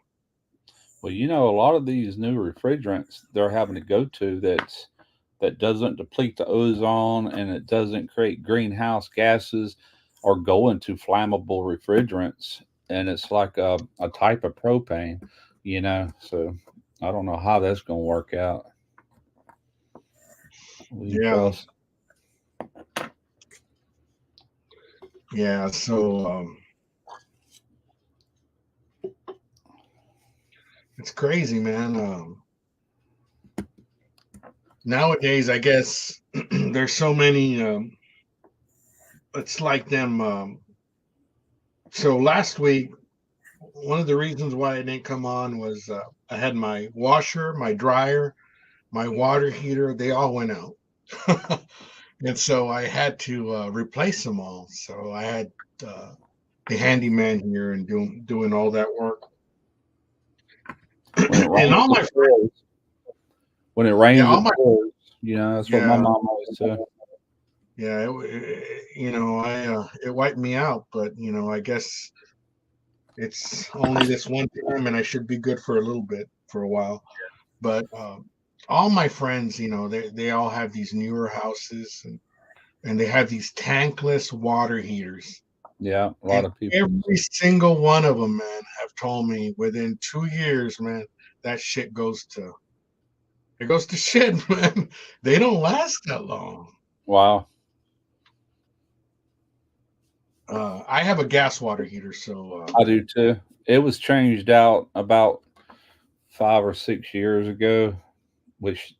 Well, you know, a lot of these new refrigerants they're having to go to that doesn't deplete the ozone and it doesn't create greenhouse gases are going to flammable refrigerants. And it's like a type of propane, you know. So I don't know how that's going to work out. We Yeah. shall see. Yeah. So it's crazy, man. Nowadays, I guess there's so many. It's like them. So last week, one of the reasons why I didn't come on was I had my washer, my dryer, my water heater. They all went out, and so I had to replace them all. So I had the handyman here and doing all that work. When it And rains, all my it pours. When it rains, all it my pours. You know, that's what my yeah. mom always said. Yeah, it wiped me out, but I guess it's only this one time, and I should be good for a little bit, for a while. But all my friends, they all have these newer houses, and they have these tankless water heaters, Yeah, a lot and of people. every single one of them, man, have told me within 2 years, man, that shit goes to shit, man. They don't last that long. Wow. I have a gas water heater, so I do too. It was changed out about 5 or 6 years ago, which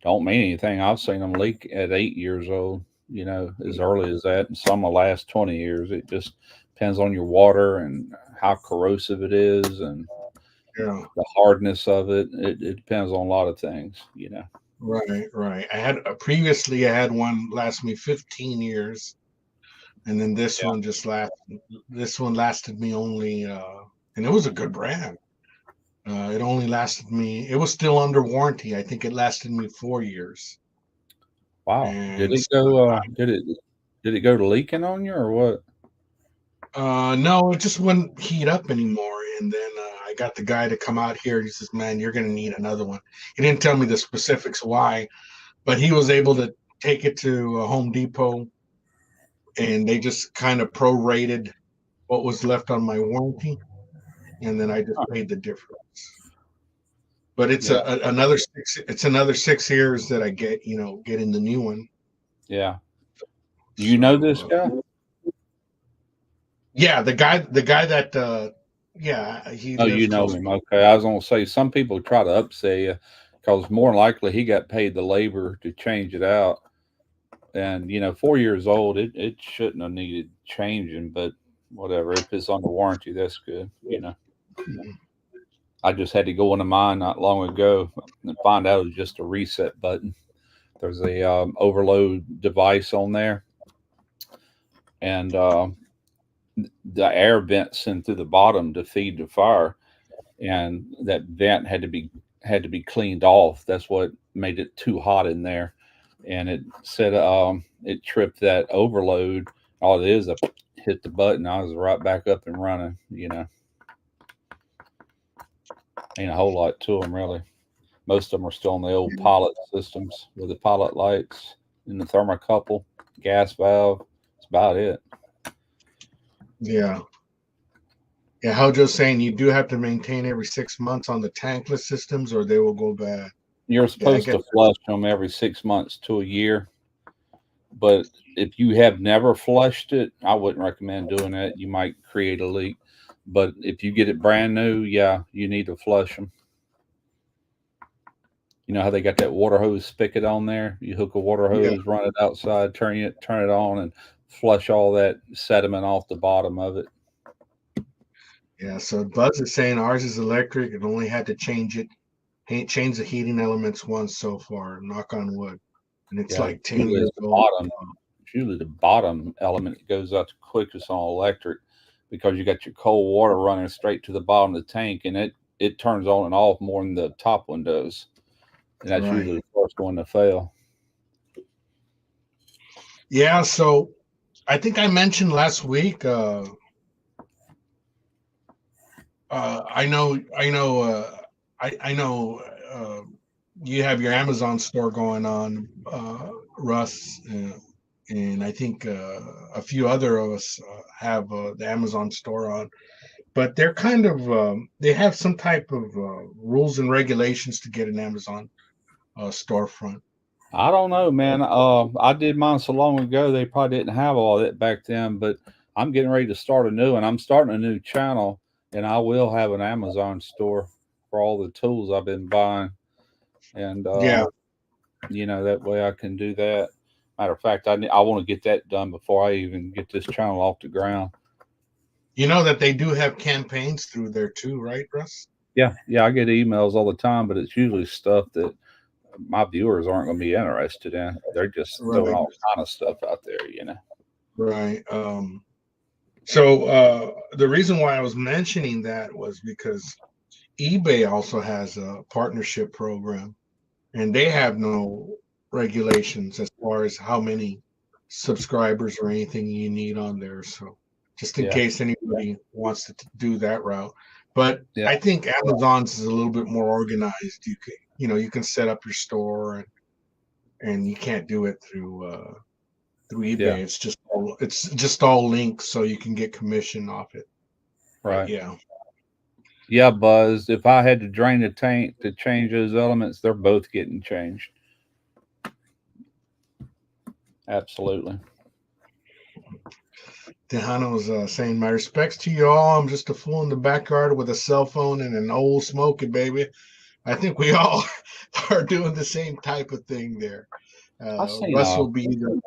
don't mean anything. I've seen them leak at 8 years old, you know, as early as that, and some will last 20 years. It just depends on your water and how corrosive it is and yeah. the hardness of it. It depends on a lot of things, you know. Right, right. I had previously I had one last me 15 years, and then Yeah. this one lasted me only and it was a good brand. It only lasted me, it was still under warranty. I think it lasted me 4 years. Wow. Did And it go? Did it go to leaking on you or what? no, it just wouldn't heat up anymore. And then I got the guy to come out here and he says, "Man, you're gonna need another one." He didn't tell me the specifics why, but he was able to take it to Home Depot, and they just kind of prorated what was left on my warranty, and then I just Huh. paid the difference. But it's Yeah. another six. It's another 6 years that I get in the new one. Yeah. Do you know this So guy? yeah, the guy that yeah, he Oh, lives you know close him. by. Okay. I was gonna say some people try to upsell you because more than likely he got paid the labor to change it out. And 4 years old, it shouldn't have needed changing, but whatever. If it's under warranty, that's good. I just had to go into mine not long ago and find out it was just a reset button. There's a overload device on there, and the air vents in through the bottom to feed the fire, and that vent had to be cleaned off. That's what made it too hot in there, and it said it tripped that overload. All it is, I hit the button. I was right back up and running. Ain't a whole lot to them really. Most of them are still on the old pilot systems with the pilot lights and the thermocouple, gas valve. That's about it. Yeah, yeah. How just saying you do have to maintain every 6 months on the tankless systems, or they will go bad. You're Yeah, I supposed get. to flush them every 6 months to a year, but if you have never flushed it, I wouldn't recommend doing that. You might create a leak. But if you get it brand new, yeah, you need to flush them. You know how they got that water hose spigot on there? You hook a water Yeah, hose, run it outside, turn it on, and flush all that sediment off the bottom of it. yeah. So Buzz is saying ours is electric and only had to change it changed the heating elements once so far, knock on wood. And it's Yeah, like 10 years old. it's usually the bottom element that goes out the quickest on electric, because you got your cold water running straight to the bottom of the tank, and it turns on and off more than the top one does. And that's Right. usually the first one to fail. Yeah, so I think I mentioned last week. I know. You have your Amazon store going on, Russ, and I think a few other of us have the Amazon store on. But they're kind of they have some type of rules and regulations to get an Amazon storefront. I don't know, man. I did mine so long ago, they probably didn't have all that back then. But I'm getting ready to start a new one. I'm starting a new channel, and I will have an Amazon store for all the tools I've been buying. And Yeah, that way I can do that. Matter of fact, I want to get that done before I even get this channel off the ground. you know that they do have campaigns through there too, right, Russ? Yeah, I get emails all the time, but it's usually stuff that my viewers aren't going to be interested in. They're just throwing Right, all kind of stuff out there. right. So the reason why I was mentioning that was because eBay also has a partnership program, and they have no regulations as far as how many subscribers or anything you need on there. So just in Yeah, case anybody wants to do that route. But yeah, I think Amazon's is a little bit more organized. You can set up your store, and you can't do it through yeah. eBay. It's just all links, so you can get commission off it. But Right. yeah. Yeah, Buzz. If I had to drain the tank to change those elements, they're both getting changed. Absolutely. Tejano's saying, "My respects to you all. I'm just a fool in the backyard with a cell phone and an old smoky baby." I think we all are doing the same type of thing there. I seen Russ will be the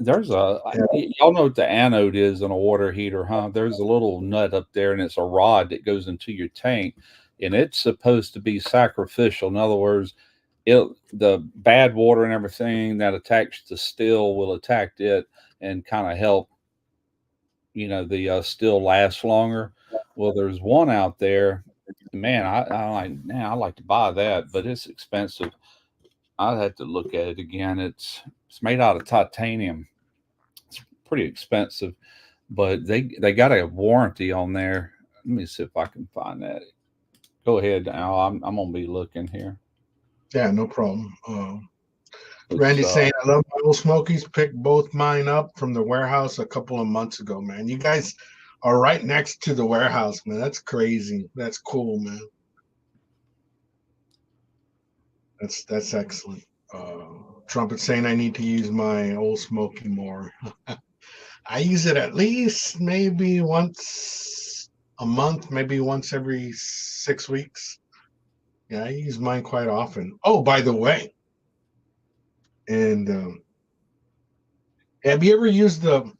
there's y'all know what the anode is in a water heater, huh? There's a little nut up there, and it's a rod that goes into your tank, and it's supposed to be sacrificial. In other words, the bad water and everything that attacks the still will attack it and kind of help the still last longer. Well, there's one out there, man. I like to buy that, but it's expensive. I'd have to look at it again. It's made out of titanium. It's pretty expensive, but they got a warranty on there. Let me see if I can find that. Go ahead, Al. I'm gonna be looking here. Yeah, no problem. It's Randy's saying, "I love my old smokies. Picked both mine up from the warehouse a couple of months ago, man. You guys are right next to the warehouse, man. That's crazy. That's cool, man. That's excellent." Trumpet saying, "I need to use my old smoky more." I use it at least maybe once a month, maybe once every 6 weeks. Yeah, I use mine quite often. Oh, by the way, and have you ever used the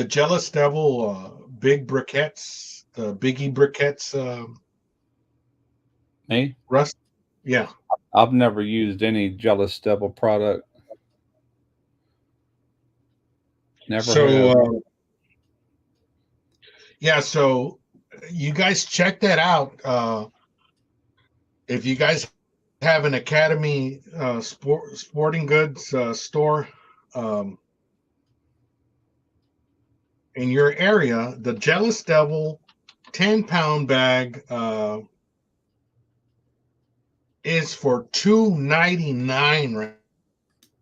Jealous Devil big briquettes, the Biggie briquettes, me. Rust? Yeah. I've never used any Jealous Devil product. Never So have. yeah, so you guys check that out. If you guys have an Academy sporting goods store um, in your area, the Jealous Devil 10-pound bag is for $2.99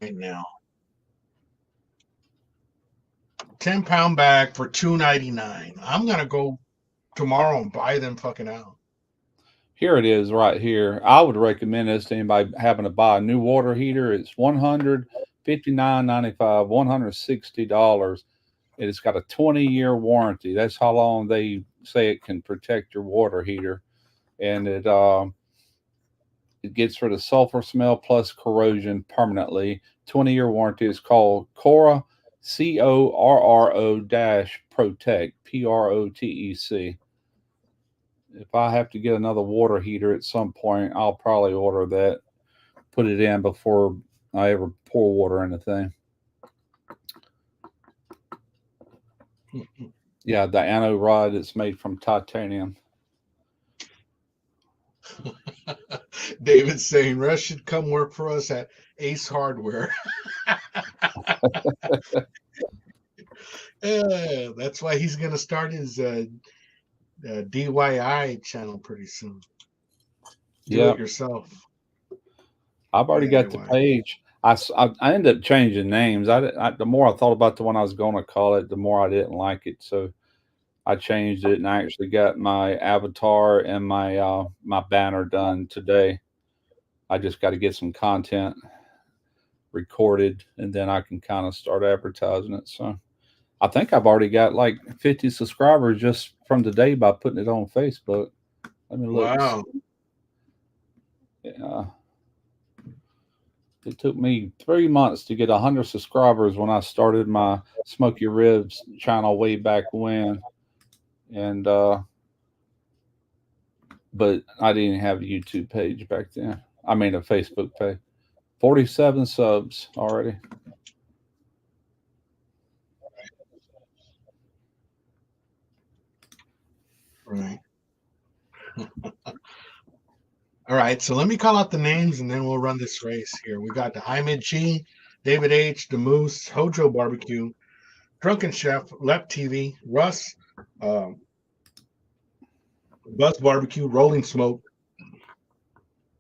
right now. 10-pound bag for $2.99. I'm gonna go tomorrow and buy them fucking out. Here it is right here. I would recommend this to anybody having to buy a new water heater. It's $159.95, $160. It's got a 20-year warranty. That's how long they say it can protect your water heater, and it gets rid of sulfur smell plus corrosion permanently. 20-year warranty is called Cora, CORRO dash Protect, PROTEC. if I have to get another water heater at some point, I'll probably order that, put it in before I ever pour water in the thing. Yeah, the anno rod is made from titanium. David's saying Russ should come work for us at Ace Hardware. That's why he's going to start his DIY channel pretty soon. Do it yourself. I've already got the page. I ended up changing names. The more I thought about the one I was going to call it, the more I didn't like it. So I changed it, and I actually got my avatar and my my banner done today. I just got to get some content recorded, and then I can kind of start advertising it. So I think I've already got like 50 subscribers just from today by putting it on Facebook. Let me look. Wow. Yeah. It took me 3 months to get 100 subscribers when I started my Smoky Ribs channel way back when. And, but I didn't have a YouTube page back then. I mean, a Facebook page. 47 subs already. Right. All right, so let me call out the names and then we'll run this race here. We got the Ahmed G, David H, The Moose, Hojo Barbecue, Drunken Chef, Lep TV, Russ, Buzz Barbecue, Rolling Smoke.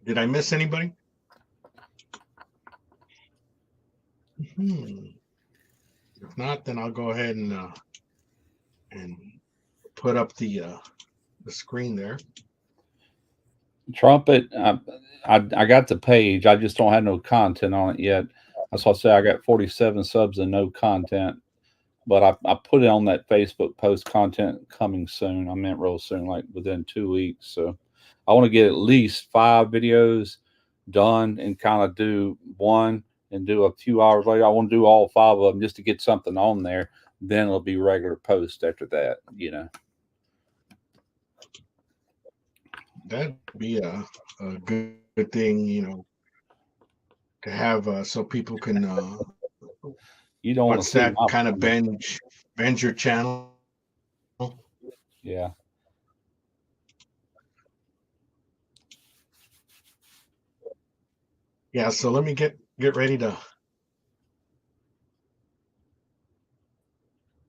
Did I miss anybody? If not, then I'll go ahead and put up the screen there. Trumpet, I got the page. I just don't have no content on it yet. That's why I say I got 47 subs and no content. But I put it on that Facebook post, content coming soon. I meant real soon, like within 2 weeks. So I want to get at least 5 videos done and kind of do one and do a few hours later. I want to do all 5 of them just to get something on there. Then it'll be regular post after that, you know. That'd be a good thing, you know, to have so people can you don't want to see that kind of binge your channel. Yeah. Yeah, so let me get ready to.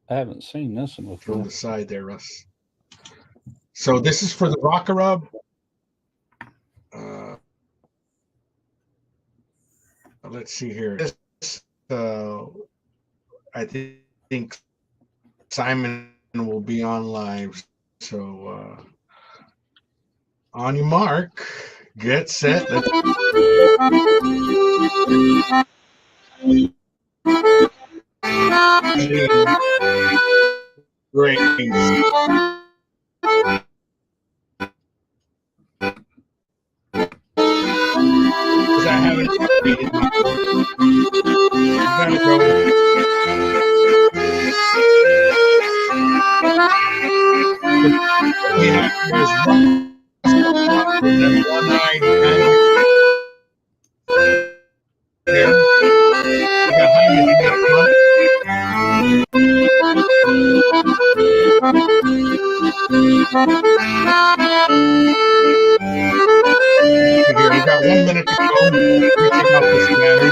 I haven't seen this one before. On the side there, Russ. So this is for the Rocker Rub. Let's see here. This, I think Simon will be on live. So on your mark, get set. Let's great. Because I haven't updated my gotta go. Yeah, there's one-eyed there. We got Hyman in that front. Here, we got 1 minute to go. Let me take out this banner.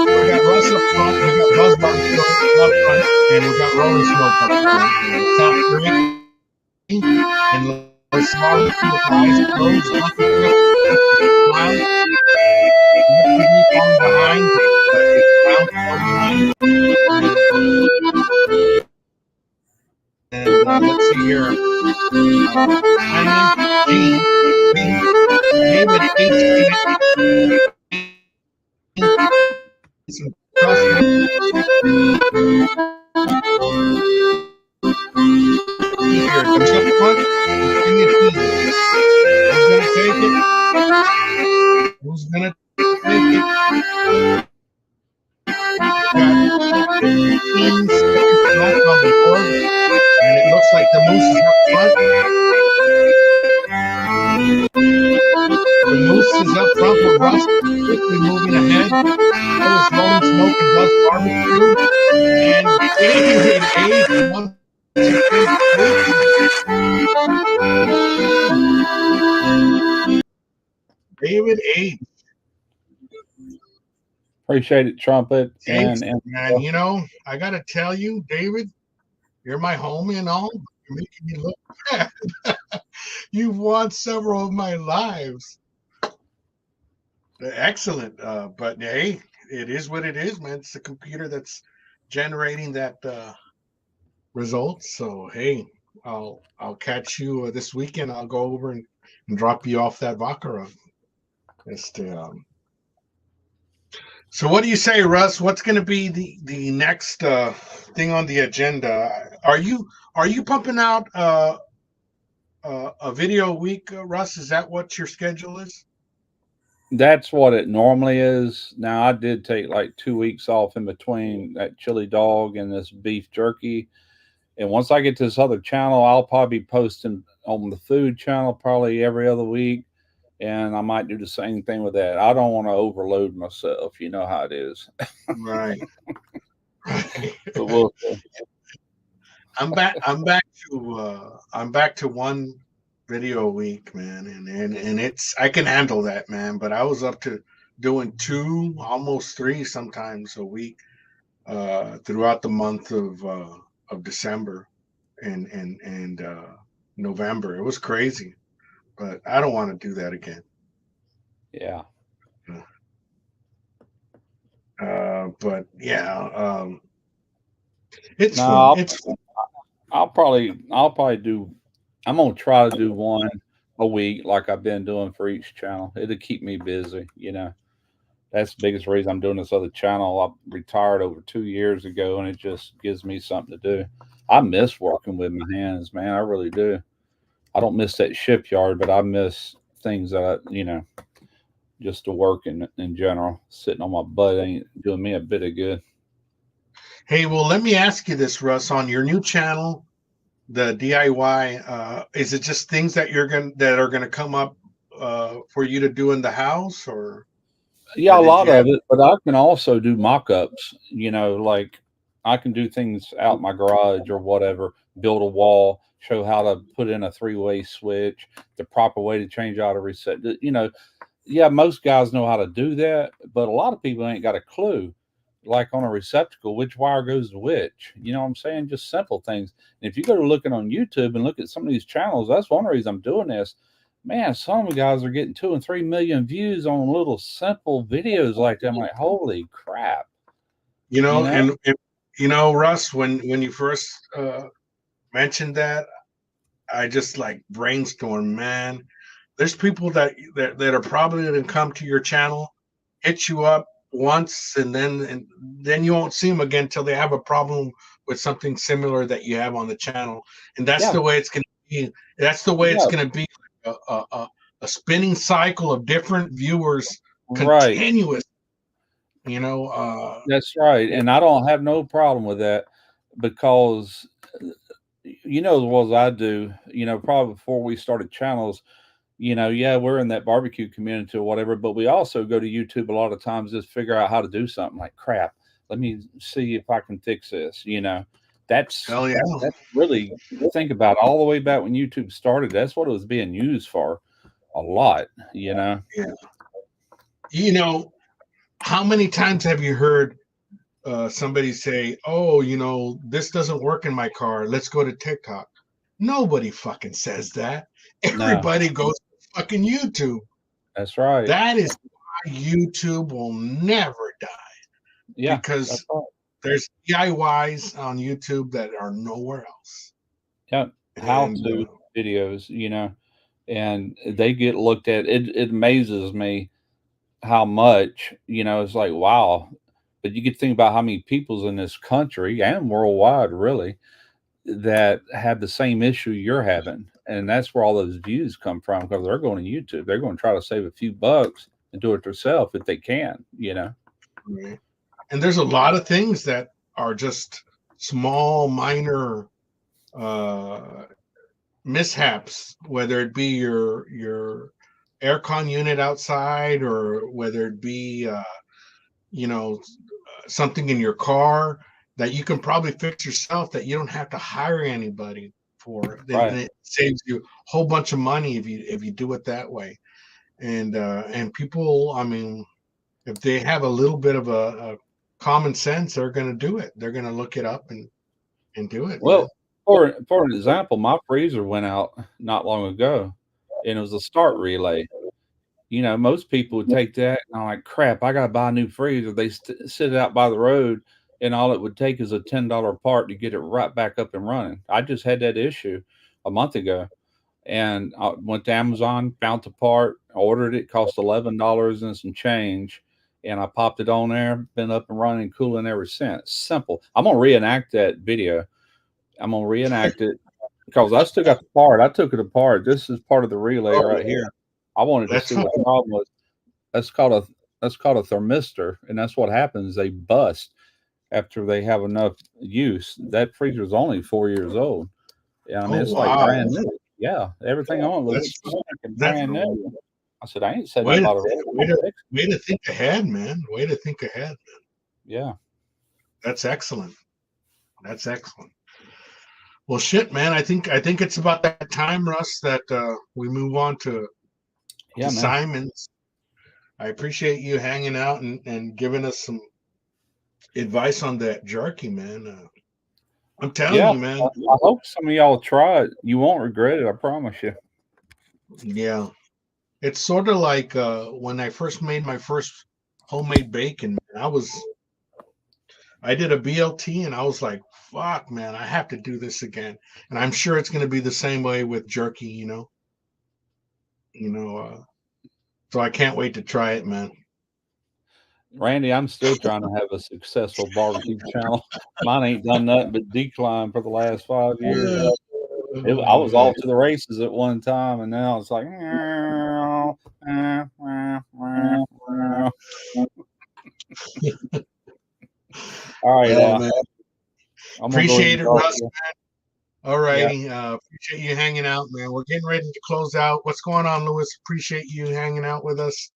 We got Russ up front, we got Buzz Barbecue up front, and we got Rolling Smoke up front. Top 3. And let's smile with the eyes closed. Smile. Falling behind. And let's see here. Simon G. David H. Some custom. Here, comes up front. Who's gonna take it? Who's gonna take it? second to last on the board, and it looks like the moose is up front. The moose is up front, but Russ quickly moving ahead. So is Rolling Smoke and Buzz Barbecue. And David H once again David H. Appreciate it, Trumpet. Thanks, and man. You know, I gotta tell you, David, you're my homie and all. You're making me look bad. You've won several of my lives. Excellent. But hey, it is what it is, man. It's the computer that's generating that results. So hey, I'll catch you this weekend. I'll go over and drop you off that Baccarat. So what do you say, Russ? What's going to be the next thing on the agenda? Are you pumping out a video a week, Russ? Is that what your schedule is? That's what it normally is. Now I did take like 2 weeks off in between that chili dog and this beef jerky. And once I get to this other channel, I'll probably be posting on the food channel probably every other week. And I might do the same thing with that. I don't want to overload myself. You know how it is. Right. But we'll I'm back to one video a week, man, and it's I can handle that, man. But I was up to doing 2, almost 3 sometimes a week throughout the month of December and November. It was crazy, but I don't want to do that again. Yeah. But yeah, it's no, fun. It's fun. I'll probably do. I'm gonna try to do one a week, like I've been doing for each channel. It'll keep me busy. You know, that's the biggest reason I'm doing this other channel. I retired over 2 years ago, and it just gives me something to do. I miss working with my hands, man. I really do. I don't miss that shipyard, but I miss things that just to work in general. Sitting on my butt ain't doing me a bit of good. Hey, well, let me ask you this, Russ. On your new channel, the DIY, is it just things that are gonna come up for you to do in the house, or Yeah, a did lot you have? of it, but I can also do mock-ups. Like I can do things out my garage or whatever, build a wall, show how to put in a three-way switch, the proper way to change out a reset. Yeah, most guys know how to do that, but a lot of people ain't got a clue. Like on a receptacle, which wire goes to which. You know what I'm saying? Just simple things. And if you go to looking on YouTube and look at some of these channels, that's one reason I'm doing this. Man, some guys are getting 2 and 3 million views on little simple videos like that. I'm like, holy crap. You You know, know? and Russ, when you first mentioned that, I just like brainstormed, man. There's people that are probably going to come to your channel, hit you up once, and then you won't see them again until they have a problem with something similar that you have on the channel. And that's Yeah. the way it's going to be. That's the way it's Yeah. going to be. A spinning cycle of different viewers, Right. continuous. That's right. And I don't have no problem with that because as well as I do, probably before we started channels, yeah, we're in that barbecue community or whatever, but we also go to YouTube a lot of times just figure out how to do something like crap. Let me see if I can fix this. That's Hell yeah. that's really think about it, all the way back when YouTube started. That's what it was being used for a lot. Yeah. How many times have you heard somebody say, "Oh, this doesn't work in my car. Let's go to TikTok." Nobody fucking says that. No, Everybody goes to fucking YouTube. that's right. That is why YouTube will never die, Yeah, because that's right. there's DIYs on YouTube that are nowhere else. Yeah, how And to videos, and they get looked at. It amazes me how much, it's like, wow. But you could think about how many people's in this country and worldwide, really, that have the same issue you're having. And that's where all those views come from because they're going to YouTube. They're going to try to save a few bucks and do it themselves if they can. right. And there's a lot of things that are just small minor mishaps, whether it be your aircon unit outside, or whether it be you know, something in your car that you can probably fix yourself, that you don't have to hire anybody for. Then Right. it saves you a whole bunch of money if you do it that way. And people, I mean, if they have a little bit of a common sense, they're going to do it. They're going to look it up and do it, man. Well, for an example, my freezer went out not long ago, and it was a start relay. You know, most people would take that and I'm like, crap, I got to buy a new freezer. They sit it out by the road, and all it would take is a $10 part to get it right back up and running. I just had that issue a month ago, and I went to Amazon, found the part, ordered it, cost $11 and some change, and I popped it on there. Been up and running, cooling ever since. Simple. I'm gonna reenact that video. I'm gonna reenact it because I still got the part. I took it apart. This is part of the relay Oh, right here. I wanted to that's see fine. what the problem was. That's called a thermistor, and that's what happens. They bust after they have enough use. That freezer is only 4 years old. Yeah, I mean Oh, it's like wow. brand new. Yeah, everything on it looks That's freaking that's brand new. I said, I ain't setting way that to by the road. I'm way gonna to fix it. way to think ahead, man. Way to think ahead. Yeah, That's excellent. That's excellent. Well, shit, man. I think it's about that time, Russ, that we move on yeah, to man. Simon's. I appreciate you hanging out and giving us some advice on that jerky, man. I'm telling Yeah, you, man. I hope some of y'all try it. You won't regret it. I promise you. Yeah, it's sort of like when I first made my first homemade bacon. I did a BLT, and I was like, "Fuck, man, I have to do this again." And I'm sure it's going to be the same way with jerky, you know. So I can't wait to try it, man. Randy, I'm still trying to have a successful barbecue channel. Mine ain't done nothing but decline for the last 5 years. I was Man. off to the races at one time, and now it's like, all right, Well, man, I'm gonna go ahead appreciate and it, drop Russ. you. All Yeah, righty. Appreciate you hanging out, man. We're getting ready to close out. What's going on, Lewis? Appreciate you hanging out with us.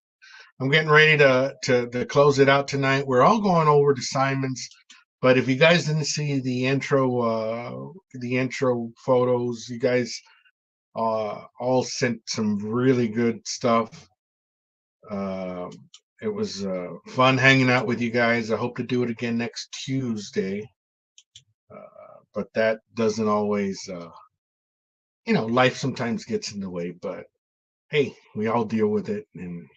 I'm getting ready to close it out tonight. We're all going over to Simon's, but if you guys didn't see the intro photos, you guys all sent some really good stuff. Uh, it was fun hanging out with you guys. I hope to do it again next Tuesday, but that doesn't always, life sometimes gets in the way. But hey, we all deal with it, and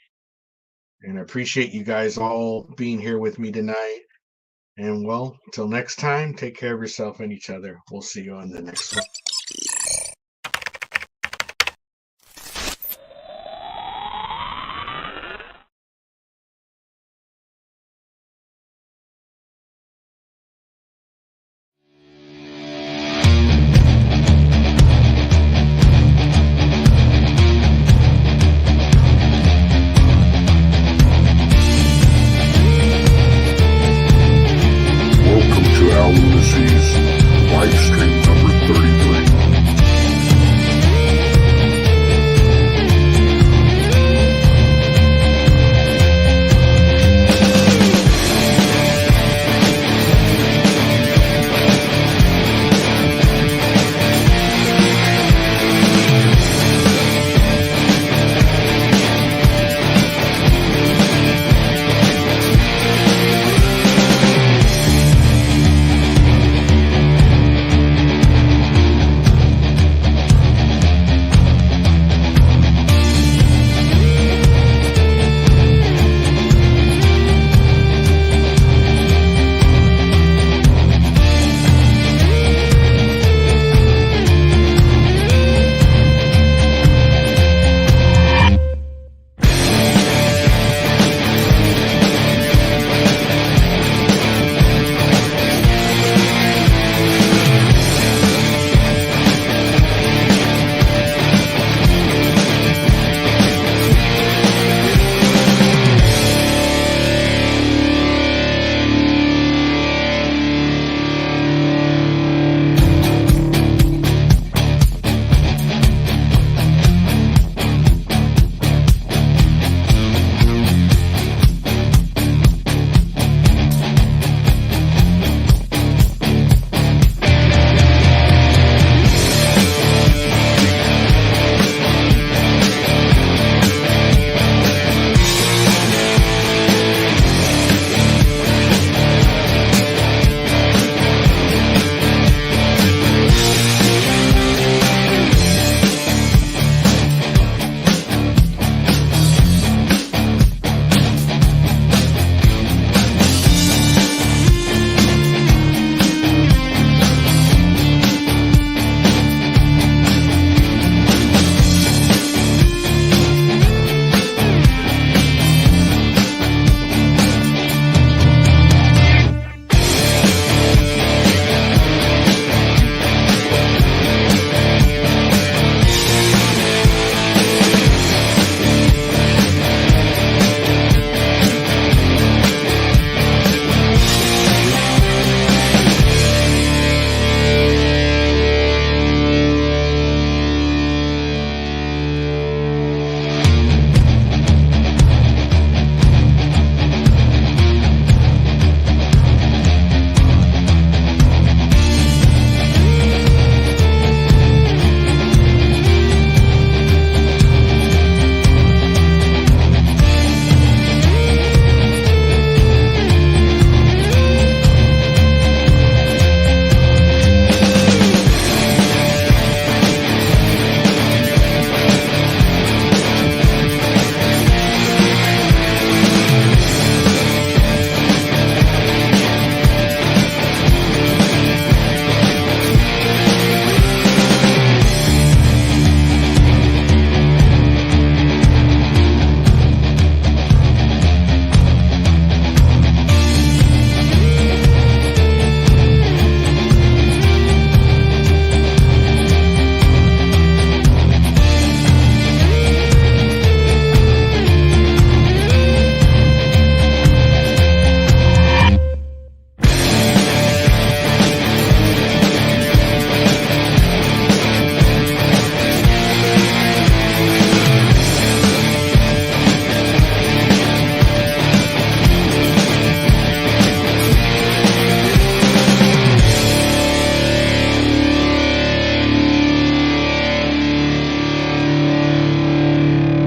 I appreciate you guys all being here with me tonight. And well, until next time, take care of yourself and each other. We'll see you on the next one.